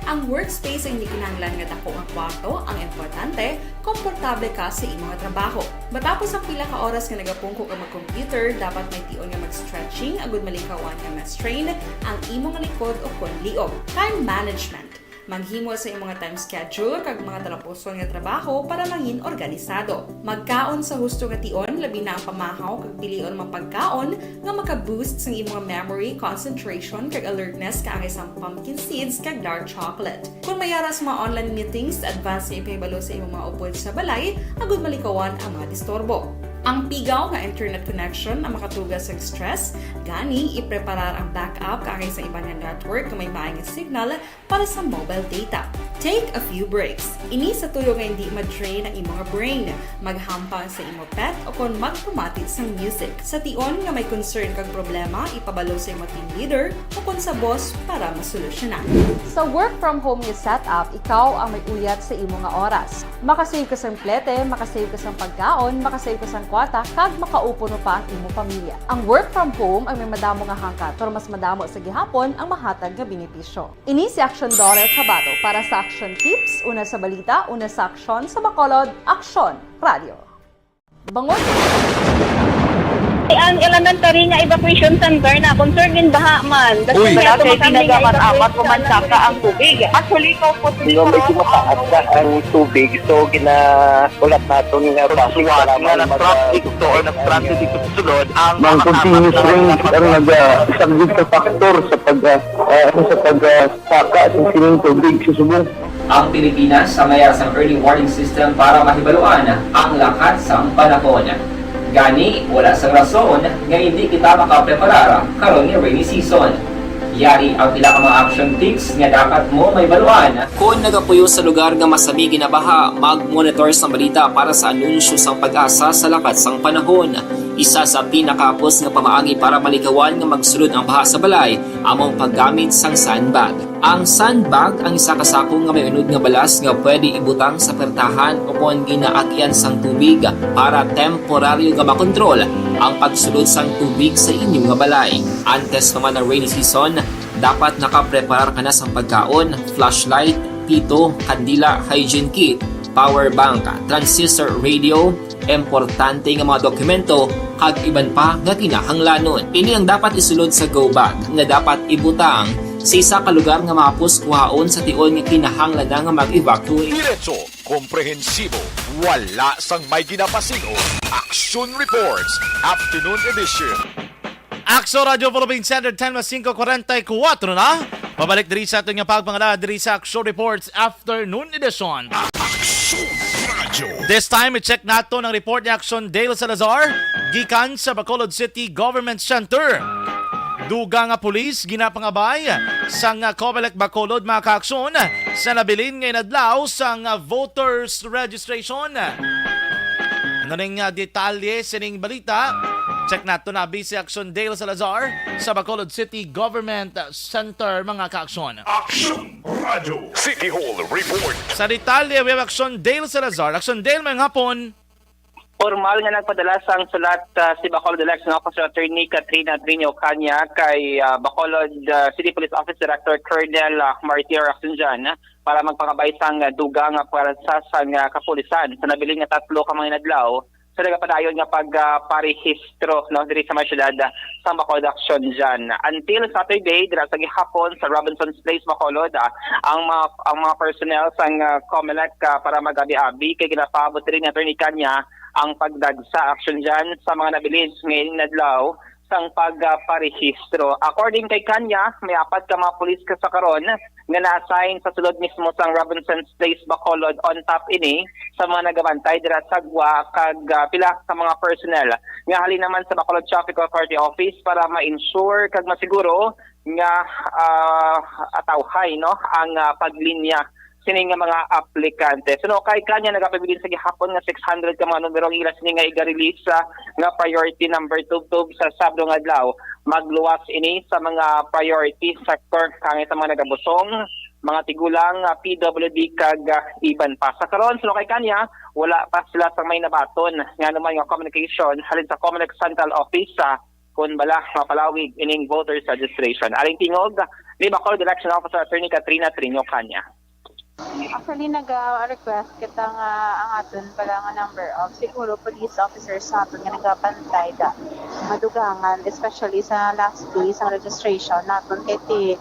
Ang workspace ay hindi kinahanglan nga dako ang kwarto, ang importante, komportable ka sa imong trabaho. Matapos ang pila ka oras nga nagapungko ka mag-computer, dapat may tion nga mag-stretching agud malikawan nga ma-strain ang imong likod o konliog. Time management. Maghimo sa imong time schedule kag mga talapuson nga trabaho para mangin organisado. Magkaon sa husto nga tion, labi na ang pamahaw kag pilion mapagkaon nga maka-boost sa imong memory, concentration kag alertness kaangay sa pumpkin seeds kag dark chocolate. Kung mayaras mga online meetings, advance sa ipahibalo sa imong mga upod sa balay, agud malikawan ang mga disturbo. Ang pigaw nga internet connection ang makatugas sa stress, gani ipreparar ang backup kaagay sa iba nga network kung may maayong signal para sa mobile data. Take a few breaks. Ini sa tuyo nga hindi ma-drain ang imong brain, maghampang sa imo pet o kung magpumati sa music. Sa tion nga may concern kag problema, ipabalo sa imo team leader o kung sa boss para masolusyonan. Sa work from home nga setup, ikaw ang may uyat sa imo nga oras. Makasave ka sa plete, makasave ka sa pagkaon, makasave ka sa kwata, kag makaupo no pa ang imo pamilya. Ang work from home ay may madamo nga hangkat, pero mas madamo sa gihapon ang mahatag nga benepisyo. Ini si Action Dorel Cabato para sa Action Tips, una sa balita, una sa aksyon sa Bacolod, Action Radio. Bangon! Ang elementary nga evacuation center na concern din baha man. Uy! Kasi pinagama't pumansaka ang tubig. Actually, ikaw po Medyo mataas na ang tubig. So, ulat natin nga basuhan nga nag-traffic to or nag-traffic dito sa sulod. Ang continuous rain ang nag-subject sa factor sa pagsaka sa sining tubig sa subong. Ang Pilipinas sa mayas ang early warning system para mahibaluan ang lakat sa panahon. Gani, wala sa rason nga hindi kita makapreparar karon ni rainy season. Yari ang pila ka mga action tips nga dapat mo may baluan. Kung nagapuyo sa lugar nga masabi ginabaha, mag-monitor sa balita para sa anunsyo sa pag-asa sa lakat sang panahon. Isa sa pinakapos nga pamaagi para malikawan nga magsulod ang baha sa balay, among paggamit sang sandbag. Ang sandbag ang isa kasakong nga may unod nga balas nga pwede ibutang sa pertahan upon ginaagyan sang tubig para temporaryo nga makontrol ang pagsulod sang tubig sa inyong nga balay. Antes naman ng rainy season, dapat nakapreparar ka na sa pagkaon, flashlight, pito, kandila, hygiene kit, power bank, transistor radio, importante nga mga dokumento, kag iban pa nga kinahanglanon. Ini ang dapat isulod sa go bag nga dapat ibutang sa isa ka lugar nga mapos kuhaon sa tion nga kinahanglan nga mag-evacuate. Diretso, komprehensibo, wala sang may ginapasino. Action Reports, Afternoon Edition. Akso Radio Philippine Standard Time na 5:44 na. Pabalik diri sa ating pagpangala diri sa Action Reports Afternoon Edition. Action Radio. This time, i-check nato ng report ni Action Dale Salazar gikan sa Bacolod City Government Center. Duga nga pulis ginapangabay sang Comelec Bacolod mga kaaksyon sa nabilin ngayon adlaw sang voters registration. Ano ning detalye sining balita? Check nato na Vice Action Dale Salazar sa Bacolod City Government Center mga kaaksyon. Action Radio. City Hall Report. Sa detalye, we have Action Dale Salazar. Action Dale, mayang hapon. Formal nga nagpadala sang sulat si Bacolod Election Officer Attorney Katrina Trino Canya kay Bacolod City Police Office Director Colonel Martir Asunjan para magpangabay sang dugang para sa kapulisan. Sa nabiling nga 3 ka mga inadlaw sa nagapadayon nga pagparehistro no diri sa mga syudad sa Bacolod Action dyan. Until Saturday, dira sa gihapon sa Robinson's Place, Bacolod, ang mga personnel sang Comelec para mag-abi-abi kay ginapaabot rin ni Attorney Canya ang pagdagsa action dyan sa mga nabilis ngayong nadlaw sang pagparehistro. According kay Kanya, may 4 ka mga pulis ka sa karon nga na-assign sa sulod mismo sang Robinson's Place, Bacolod on top ini sa mga nagabantay dira sagwa kag pila sa mga personnel nga halin naman sa Bacolod Traffic Authority Office para ma-ensure kag masiguro nga atawhay no ang paglinya sining nga mga aplikante. So no, kay Kanya nagapabilin sa gihapon nga 600 ka mga numero ila sining nga i-release nga priority number 2 sa Sabado nga adlaw. Magluwas ini sa mga priority sector kangit sa mga nagabusong, mga tigulang, PWD kag iban pa. Sa karon so kay Kanya wala pa sila sa may nabaton nga naman nga communication halin sa Comelec Central Office kung bala mapalawig ining voters registration. Aling tingog ni Bacolod Election Officer Attorney Katrina Trino Canya. Actually, nag-request kita nga ang aton pala nga number of siguro police officers sa aton nga nagapantay da madugangan, especially sa last day sa registration naton kay ti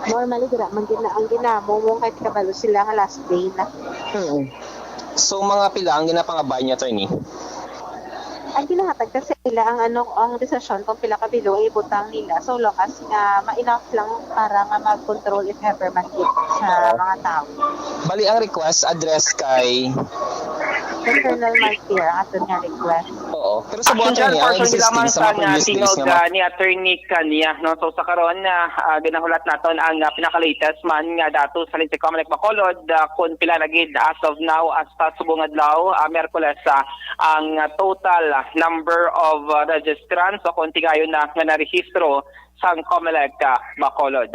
normally dira man din na ang ginamo mo kay kabalo sila nga last day na. So mga pila ang ginapangabay niya attorney? Ang ginahatag kasi sila ang desisyon kung pila ka bilo ibutang nila so long as nga ma-enough lang para nga mag-control if ever man sa mga tao. Bali ang request address kay Colonel Martir ang aton nga request. Oo. Oo. Pero sa buwan Action niya, portion insisting lamang sa sa mga previous days tinog nga ni Attorney Kanya. No? So sa karon ginahulat naton ang pinaka-latest man nga dato sa Lindsay Comelec Bacolod kung pila na gid as of now as sa subong adlaw Miyerkules ang total number of registrants o kung tigayon na nga narehistro sa Comelec Bacolod.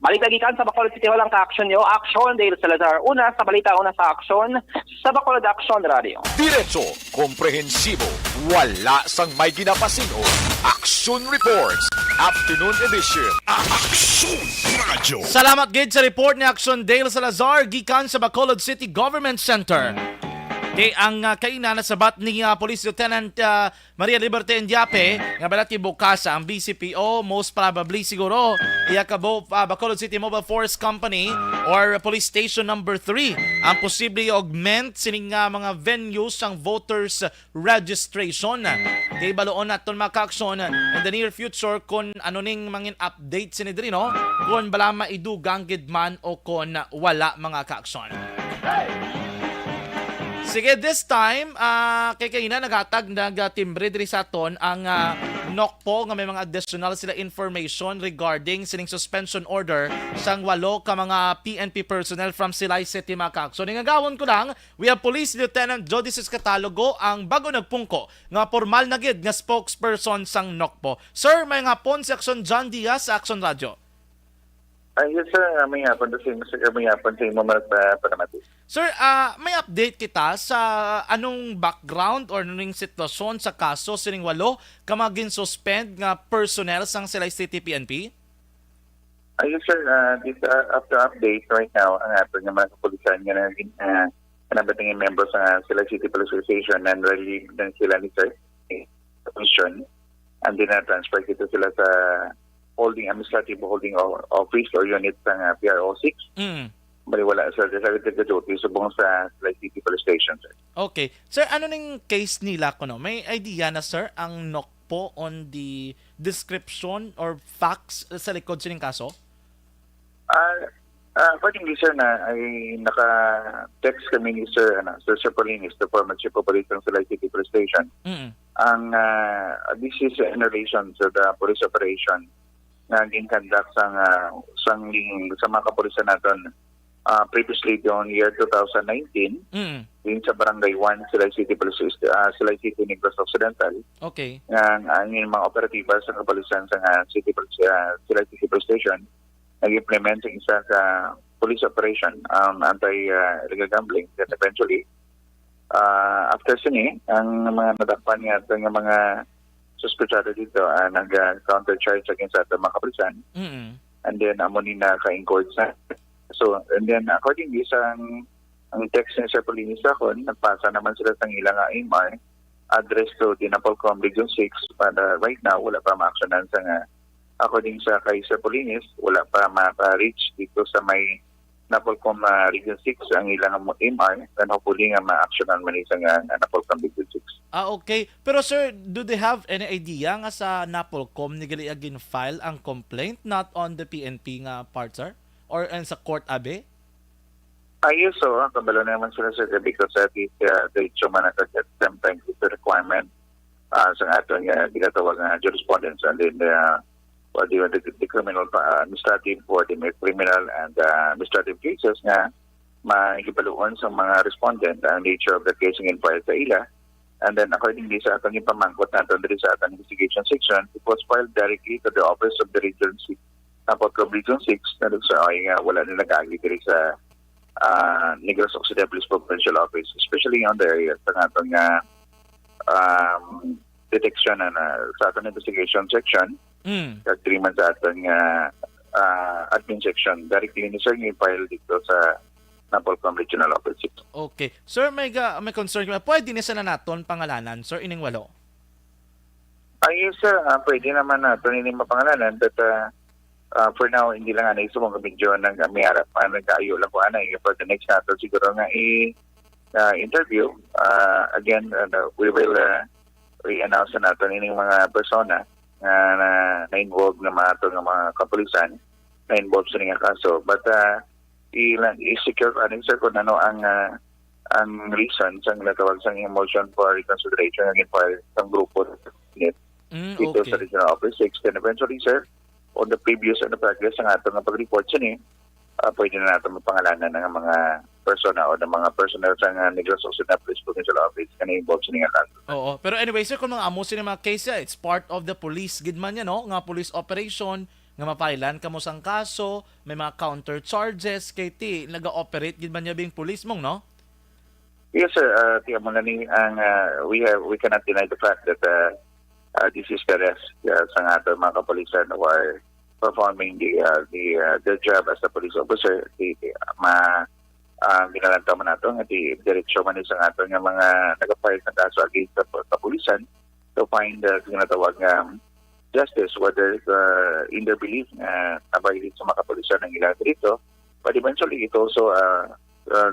Balita gikan sa Bacolod City Hall ang ka-action nyo. Action Dale Salazar. Una sa balita, una sa action sa Bacolod Action Radio. Diretso, komprehensibo, wala sang may ginapasino. Action Reports, Afternoon Edition. Action Radio. Salamat gid sa report ni Action Dale Salazar gikan sa Bacolod City Government Center. Kay ang kaina na sabat ni Police Lieutenant Maria Liberte Indiape nga balati bukasa ang BCPO most probably siguro iakabo Bacolod City Mobile Force Company or Police Station number 3 ang posible augment sining mga venues ang voters registration. Kay baloon naton maka-action in the near future kung ano ning mangin update sinidri no kung bala maidugang gid man o kung wala mga ka-action. Sige, this time, kay kaina naghatag nag-timbre diri sa aton ang NOCPO nga may mga additional sila information regarding sining suspension order sang 8 ka mga PNP personnel from Silay City, Macac. So ningagawon ko lang, we have Police Lieutenant Jody Catalogo ang bago nagpungko nga formal na gid nga spokesperson sang NOCPO. Sir, may nga pon si Action John Diaz sa Action Radio. Yes, sir. May hapon sa imo panamati. Sir, may update kita sa anong background or anong sitwasyon sa kaso sining 8 kamagin suspend nga personnel sang Silay City PNP? Yes, sir. This after update right now, ang ato nga mga kapulisan nga nabatingin members sa Silay City Police Station and relieved din sila ni sir position and then transfer kita sila sa administrative holding office or unit ng PRO 6. Bali wala sa duty subong sa Silay City Police Station, sir. Okay. Sir, ano ning case nila kuno? May idea na sir ang NOCPO on the description or facts sa likod sining kaso? Accordingly, sir, na ay naka-text kami ni Sir Polinis, the former Chief of Police ng Silay City Police Station. Ang this is in relation to the police operation na ginconduct sa mga kapulisan natin previously noong year 2019 din sa Barangay 1 Silay City Silay City Negros Occidental. Okay. Ang mga operatiba sa kapulisan sa Silay City Police Station nag-implement sa isa sa police operation anti-illegal gambling that eventually after sini ang mga nadakpan nga ng mga suspechado dito nag-counter charge against sa mga kapulisan. And then amon na ka-in-court sa. So and then accordingly sa ang text ni Sir Polinis akon nagpasa naman sila sa ilang AMR address to the Napolcom Region 6 para right now wala pa ma-actionan sa according sa kay Sir Polinis wala pa ma-reach dito sa may Napolcom Region 6 ang ilang MR and hopefully nga ma-actionan man isang Napolcom Region 6. Okay. Pero sir, do they have any idea nga sa Napolcom ni gali agin file ang complaint not on the PNP nga part, sir? Or sa court abe? Ayos, so kabalo naman sila sir because at least the man at sometimes it's a requirement sa aton ginatawag nga jurisprudence and then the criminal administrative for the criminal and administrative cases nga maikipaluon sa mga respondent ang nature of the casing and file sa ila. And then accordingly sa atong ipamangkot natin diri sa atong investigation section, it was filed directly to the office of the Region 6, Napolcom Region 6, na sa wala nila nag-agi diri sa Negros Occidental Police Provincial Office, especially on the area sa atong detection and sa atong investigation section. Kag-3 sa atong admin section directly ni Sir file dito sa Napolcom Regional Office. Okay. Sir, may concern ko. Pwede na sana naton pangalanan, sir, ining 8? Yes, sir. Pwede naman naton ining mapangalanan but for now, hindi lang anay sumong medyo nang may harap nag-aayo lang ko anay. For the next nato siguro nga interview. Again, we will re-announce na natin ining mga persona na-involve na mga kapulisan na involved sa nga kaso. But i-secure sir kung ano ang ang reason sa natawag sa motion for reconsideration ng file ng grupo dito sa Okay. Regional Office 6. And eventually, sir, on the previous progress ng atong pag-report sa ni, pwede na natin mapangalanan ng mga persona o ng mga personnel sa Negros Occidental Police Provincial Office na involved sa nga kaso. Oo. Pero anyway, sir, kung mga amo sila mga case, it's part of the police gid man yan, no? Nga police operation, nga mapailan kamo sang kaso, may mga counter charges, kay ti, naga-operate gid man niya bing police mong, no? Yes, sir. Tiyan mo na ni, we cannot deny the fact that this is the rest sa ating mga kapulisan who are performing their job as a police officer. Ginalanta mo nato nga di diretsyo man sa ato nga mga nagapile ng kaso against the kapulisan to find ginatawag nga justice, whether in their belief na nabayilit sa mga kapulisan ng ilang dito, but eventually it also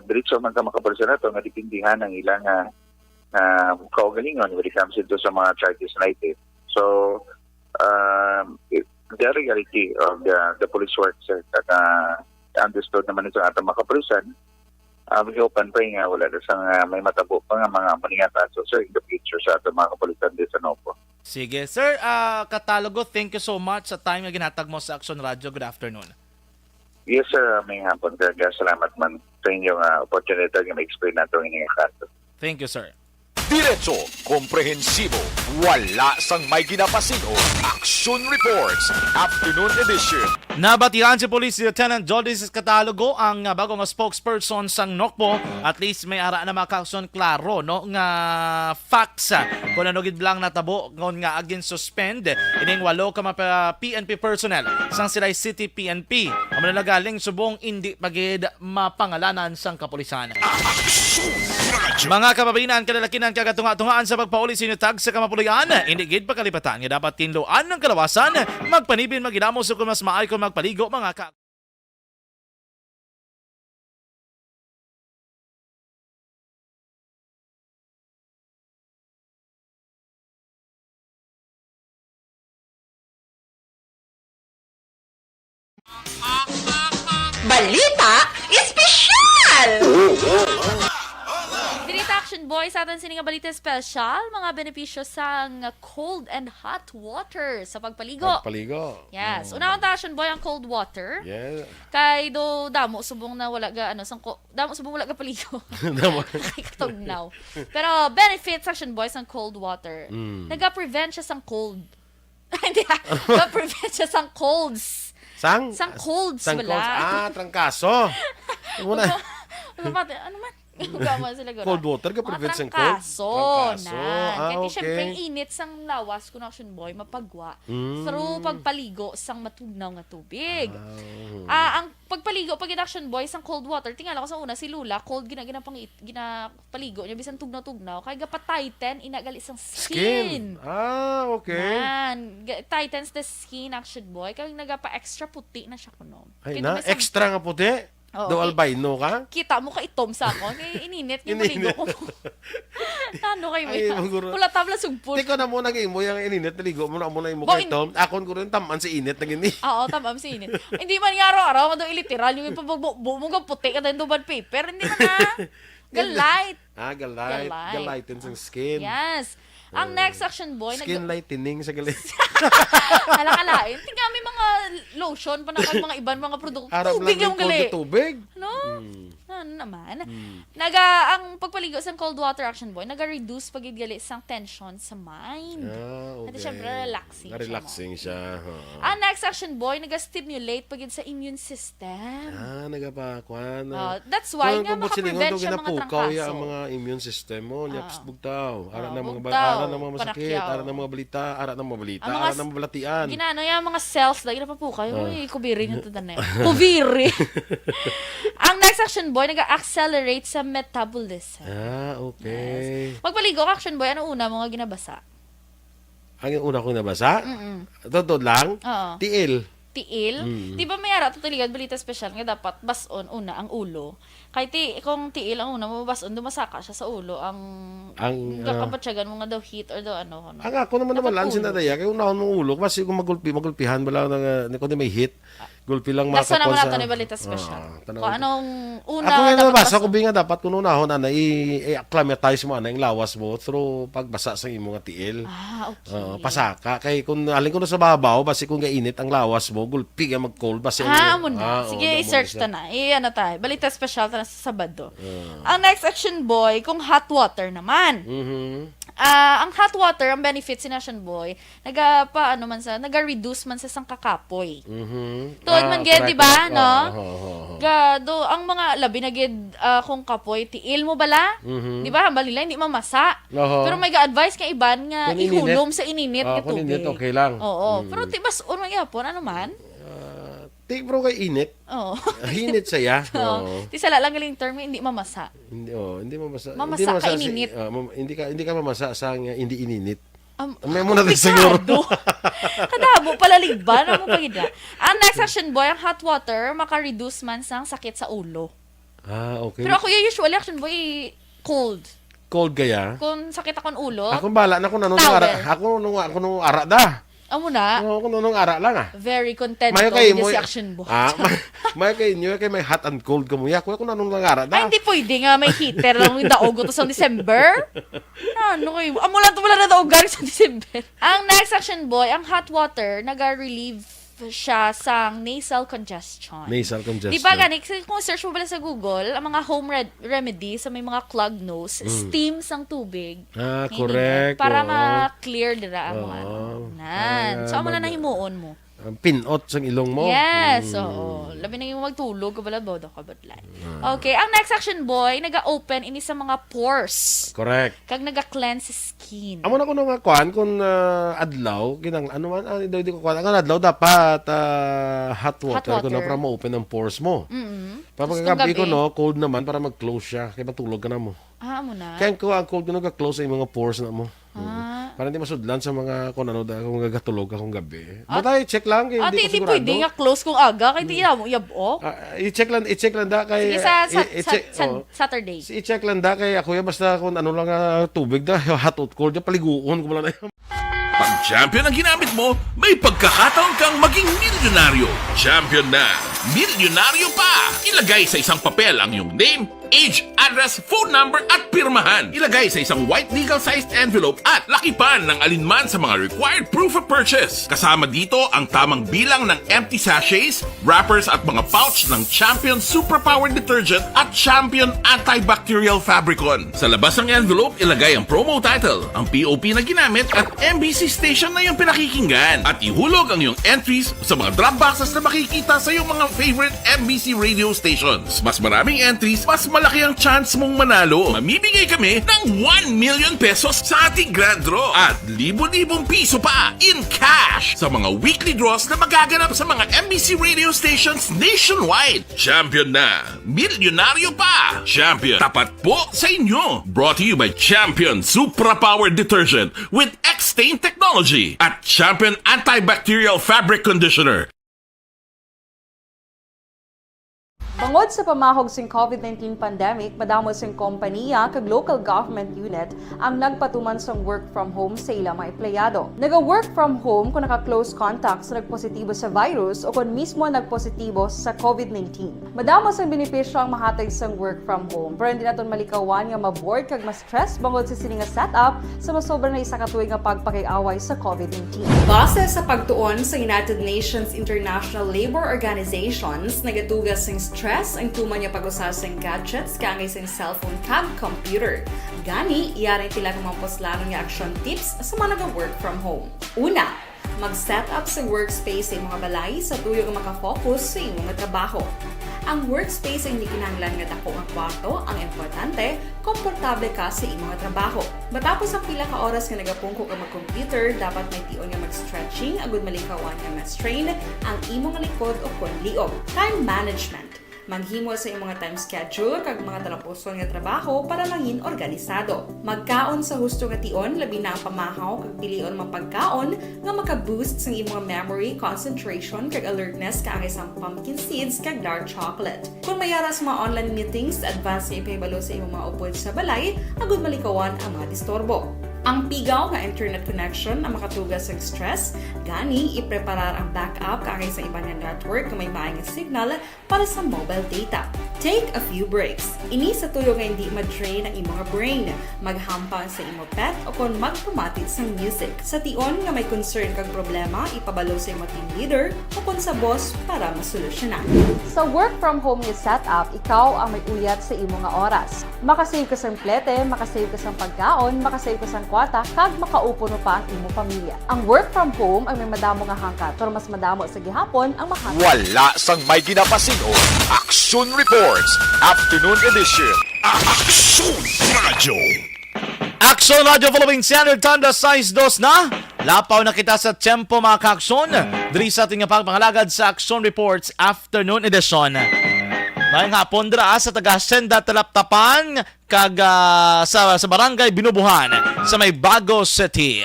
diretso man sa mga kapulisan nato nga dipindihan ng ilang kaugalingon when it comes into sa mga charges na ito. So, the reality of the police work, sir, understood naman sa atong mga kapulisan, we hope and pray nga wala na sang may matabo pa nga mga maninga kaso, sir, in the future sa atong mga kapulisan din sa Nopo. Sige. Sir, Katalogo, thank you so much sa time nga ginhatag mo sa Action Radio. Good afternoon. Yes, sir, may hapon. Salamat man sa inyong opportunity na ma-explain nato ang inyong kaso. Thank you, sir. Diretso, komprehensibo, wala sang may ginapasin-o. Action Reports, Afternoon Edition. Nabatihan si Police Lieutenant Jodis Catalogo ang bagong spokesperson sang NOCPO. At least may ara na makakson klaro, no, nga facts kung ano gid lang natabo ngon nga agin suspend ining 8 ka PNP personnel sang Silay City PNP. Amo na nagaling subong hindi pagid mapangalanan sang kapulisan. Mga kababayan, kalalakinan kagatunga-tungaan sa pagpauli sinutag sa kamapulian, hindi gid pakalipatan nga dapat tinluan ng kalawasan, magpanibin magidamo sa kung mas maay kung magpaligo mga ka. Balita Espesyal! Direct Action Boy sa atin sininga balita special, mga benepisyo sang cold and hot water sa pagpaligo. Pagpaligo. Yes. Unang Action Boy ang cold water. Yeah. Kay do damo subong na wala ga ano sang damo subong wala ga paligo. Kay katugnaw. Pero benefits Action Boy sang cold water. Naga-prevent siya sang cold. Hindi. Naga-prevent siya sang colds. Sang colds sang wala. colds. Trangkaso. Ano man? Gama sila gano'n. Cold water ka prevent sang cold. Trangkaso. Kaya Okay. syempre, init sang lawas kung Action Boy, mapagwa. Through pagpaligo sang matugnaw nga tubig. Ang pagpaligo, pag Action Boy, sang cold water, tingala ko sa una, si Lula, cold ginapaligo niya, bisan tugnaw-tugnaw, kaya gapa-tighten, inagali sang skin. Okay. Man, tightens the skin, Action Boy, kaya nagapa-extra puti na siya kuno. Ay na, extra nga puti. Do albino ka? Kita mo ka itom sa ako. Kaya ininit yung maligo ko. Ano kayo Ay, yan? maguro. Pula tabla sugpon. Di ko na muna imo yung ininit, naligo mo na muna imo Bo, kay Tom. Akon ko rin taman si init na gini. Oo, tamam si init. Hindi man nga araw-araw, kung iliteral, yung ipabugbo mo puti ka din duban paper. Hindi man na. Galite. Galighten sa skin. Yes. Ang next Action Boy, Skin lightening sa galit. Alakalain. Tingnan may mga lotion pa na kag mga ibang mga produkto. Arap Tubig lang yung gali. tubig. No? Ano naman? Ang pagpaligo sa cold water Action Boy, naga-reduce pagidgali sang tension sa mind. Okay. At syempre, relaxing siya. Relaxing siya. Ang next Action Boy, naga-stimulate pagid sa immune system. Nagapakwan. That's why nga makaprevent siya mga trangkaso. ang mga immune system mo. Nyaps bugtaw. Ara na mga bugtaw. ara na mga masakit. Ara na mga balita. Ara na mga balita. Ang mga Ara na mga balatian. Ginano yung mga cells, lagi na pa po kayo. Uy, kubiri nyo ito na yun. Kubiri! Ang next Action Boy, nag-accelerate sa metabolism. Okay. Yes. Magpaligo ka, Action Boy, ano una mga ginabasa? Ang una kong nabasa? Totoo lang? Oo. Tiil. tiil. Di ba may ara tutuligan balita special nga dapat bason una ang ulo. Kay kung tiil ang una mo bason dumasaka siya sa ulo ang kapatsagan mo nga daw heat or daw ano. Ang ako naman lansin na daya kay unahon mong ulo kasi kung magulpihan bala ng kundi may hit. Gulpi lang Nasa naman sa... natin ni balita special. Kung anong una ako nga dapat nabasa ko binga dapat kung unahon ana i-acclimatize mo ana yung lawas mo through pagbasa sa imong tiil. Okay. Pasaka kay kung alin ko na sa babaw basi kung gainit ang lawas mo gulpi nga mag-cold basi. Mo na. Sige, i-search ta na. Ano tayo. Balita special ta na sa Sabado. Ang next action boy, kung hot water naman. Ang hot water, ang benefits ni Action Boy, naga-reduce man sa sang kakapoy. Tuod man gid, di ba, no? Gado, ang mga labi na gid kung kapoy, tiil mo bala? Di ba, hambal nila, hindi mamasa. Pero may ga-advise kay iban nga ihulom sa ininit nga tubig. Kung init, okay lang. Oo. Pero tibas, unang yapon, ano man? Bro kay init. Hinit saya. Di sala lang galing term, hindi mamasa. Hindi mamasa. Mamasa ka ininit. Hindi ka mamasa sa hindi ininit. May muna din siguro. Kadabo pala ligban mo pagida. Ang next action boy, ang hot water maka-reduce man sang sakit sa ulo. Okay. Pero ako usually action boy cold. Cold kaya? Kung sakit akong ulo. Ako bala na kung nung ara. Ako nung ara da. Amo na. Ako nung ara lang Very content ko with si action boy. May kay inyo kay may hot and cold kamuya. Ako nung ara da. Ay, hindi pwede nga may heater lang yung daog to sa December. Ano kayo? Amo lang to wala na daog galing sa December. Ang next action boy, ang hot water naga-relieve siya sa nasal congestion. Nasal congestion. Di ba gani, kung search mo pala sa Google, ang mga home remedy sa may mga clogged nose, steam sang tubig. Correct. Para ma-clear dira ang mga nan. So, amo na nahimuon mo. Pinot sa ilong mo. Yes, oo. Labi na yung magtulog, kabala bodo ka badlay. Okay, ang next action boy, naga-open ini sa mga pores. Correct. Kag naga-cleanse skin. Amo na ko nga kuan kung adlaw, kinang ano man, di ko kuan. Ang adlaw dapat hot water ko na para ma-open ang pores mo. Para pagkagabi ko cold naman para mag-close siya. Kaya matulog ka na mo. Amo na. Kaya ko ang cold ko nag-close sa mga pores na mo. Para hindi masudlan sa mga kung ano kung gagatulog akong gabi. Butay check lang kay hindi ko sigurado. Pwede nga close kung aga kay di mo yabo. I-check lang da kay Saturday. I-check lang da kay ako basta kung ano lang tubig da hot or cold paliguon ko lang. Pag champion ang ginamit mo, may pagkakataon kang maging milyonaryo. Champion na, milyonaryo pa! Ilagay sa isang papel ang iyong name, age, address, phone number at pirmahan. Ilagay sa isang white legal-sized envelope at lakipan ng alinman sa mga required proof of purchase. Kasama dito ang tamang bilang ng empty sachets, wrappers at mga pouch ng Champion Superpower Detergent at Champion Antibacterial Fabricon. Sa labas ng envelope, ilagay ang promo title, ang POP na ginamit at MBC station na yung pinakikinggan. At ihulog ang iyong entries sa mga drop boxes na makikita sa iyong mga favorite MBC radio stations. Mas maraming entries, mas malaki ang chance mong manalo. Mamibigay kami ng 1 million pesos sa ating grand draw at libo-libong piso pa in cash sa mga weekly draws na magaganap sa mga MBC radio stations nationwide. Champion na, milyonaryo pa. Champion, tapat po sa inyo. Brought to you by Champion Superpower Detergent with X-Stain Technology at Champion Antibacterial Fabric Conditioner. Bangod sa pamahog sing COVID-19 pandemic, madamo sing kompanya kag local government unit ang nagpatuman sang work from home sa ilang mga empleyado. Naga-work from home kung naka-close contact sa nagpositibo sa virus o kung mismo nagpositibo sa COVID-19. Madamo sang benepisyo ang mahatag sang work from home, pero hindi naton malikawan nga ma-bored kag ma-stress bangod sa sini nga setup sa masobra na isa ka tuig nga pagpakiaway sa COVID-19. Base sa pagtuon sa United Nations International Labor Organizations, nagatugas sing stress ang tuman niya pag-usas ng gadgets kangay sa cellphone kag computer. Gani, iyarin tila kung mamposlano niya action tips sa mga nag-work from home. Una, mag-set up sa workspace sa mga balay sa tuyo nga makafocus sa imong trabaho. Ang workspace ay hindi kinahanglan nga dako nga kwarto, ang importante, komportable ka sa imong trabaho. Matapos ang pila ka oras nga nagapungko ka mag-computer, dapat may tion nga mag-stretching agud malikawan nga ma-strain ang imong likod o kon liog. Time management. Maghimo sa imong mga time schedule kag mga talapuson nga trabaho para mangin organisado. Magkaon sa husto nga tion, labi na ang pamahaw kag pilion mga pagkaon nga maka-boost sa imong memory, concentration kag alertness kaangay sang pumpkin seeds kag dark chocolate. Kung mayara sa mga online meetings, advance nga ipahibalo sa imong mga upod sa balay, agud malikawan ang mga disturbo. Ang pigaw nga internet connection ang makatugas sa stress, gani ipreparar ang backup kaangay sa ibang network nga may maayong signal para sa mobile data. Take a few breaks. Ini sa tuyo nga hindi ma-drain ang imong brain, maghampang sa imong pet o kung magpumatid sa music. Sa tion nga may concern kag problema, ipabalo sa imong team leader o kung sa boss para masolusyonan. Sa work from home nga setup, ikaw ang may uyat sa imong nga oras. Makasave ka sa plete, makasave ka sa pagkaon, makasave ka sa kwata, kag makaupo mo pa ang imong pamilya. Ang work from home ay may madamo nga hangkat, pero mas madamo sa gihapon ang mahangkat. Wala sang may ginapasino. Action Reports, Afternoon Edition. Action Radio! Action Radio Philippine Standard Time, 6:02 na. Lapaw na kita sa tempo mga ka-aksyon. Diri sa ating pagpangalagad sa Action Reports Afternoon Edition. Mayang hapon dira sa taga-Senda Talaptapan kag sa barangay Binubuhan sa may Bago City.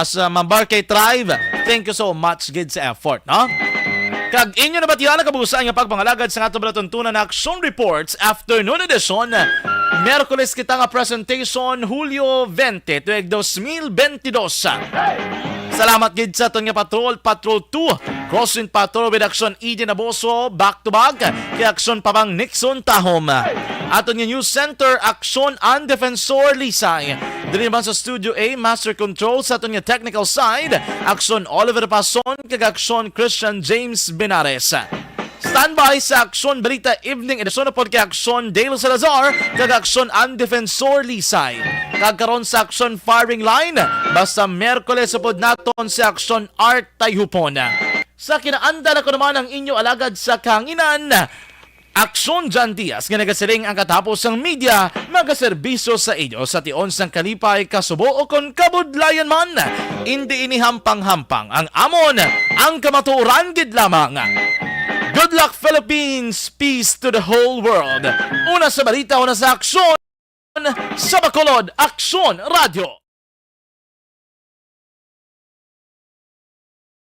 Sa Mambarkay Tribe, thank you so much gid sa effort, no? Kag inyo na batiyan kabusan nga pagpangalagad sa ato balatuntunan na Action Reports Afternoon Edition. Miyerkules kita nga presentation Hulyo 20, tuig 2022. Salamat gid sa aton nga Patrol 2, Crossing Patrol with Action Eden Aboso, back to back, kay Action Pabang Nixon Tahom. Aton nga News Center, Action and Defensor Lisay. Dili naman sa Studio A, Master Control sa aton nga technical side, Action Oliver Pason, kag Action Christian James Benares. Standby sa Action Balita Evening Edisyon na pod kay Action Dale Salazar, kag Action and Defensor Lisay. Kagkaroon sa Action Firing Line, basta Merkules sa pod naton sa Action Art Tayhupon. Sa kinaanda na ko naman ang inyo alagad sa kanginan, Action John Diaz, nga nagasiling ang katapos ng media, magaserbisyo sa inyo sa tion sang kalipay, kasubo o kon kabudlayan man. Hindi inihampang-hampang ang amon, ang kamaturan gid lamang. Good luck Philippines, peace to the whole world. Una sa balita, una sa aksyon, sa Bacolod, Aksyon Radio.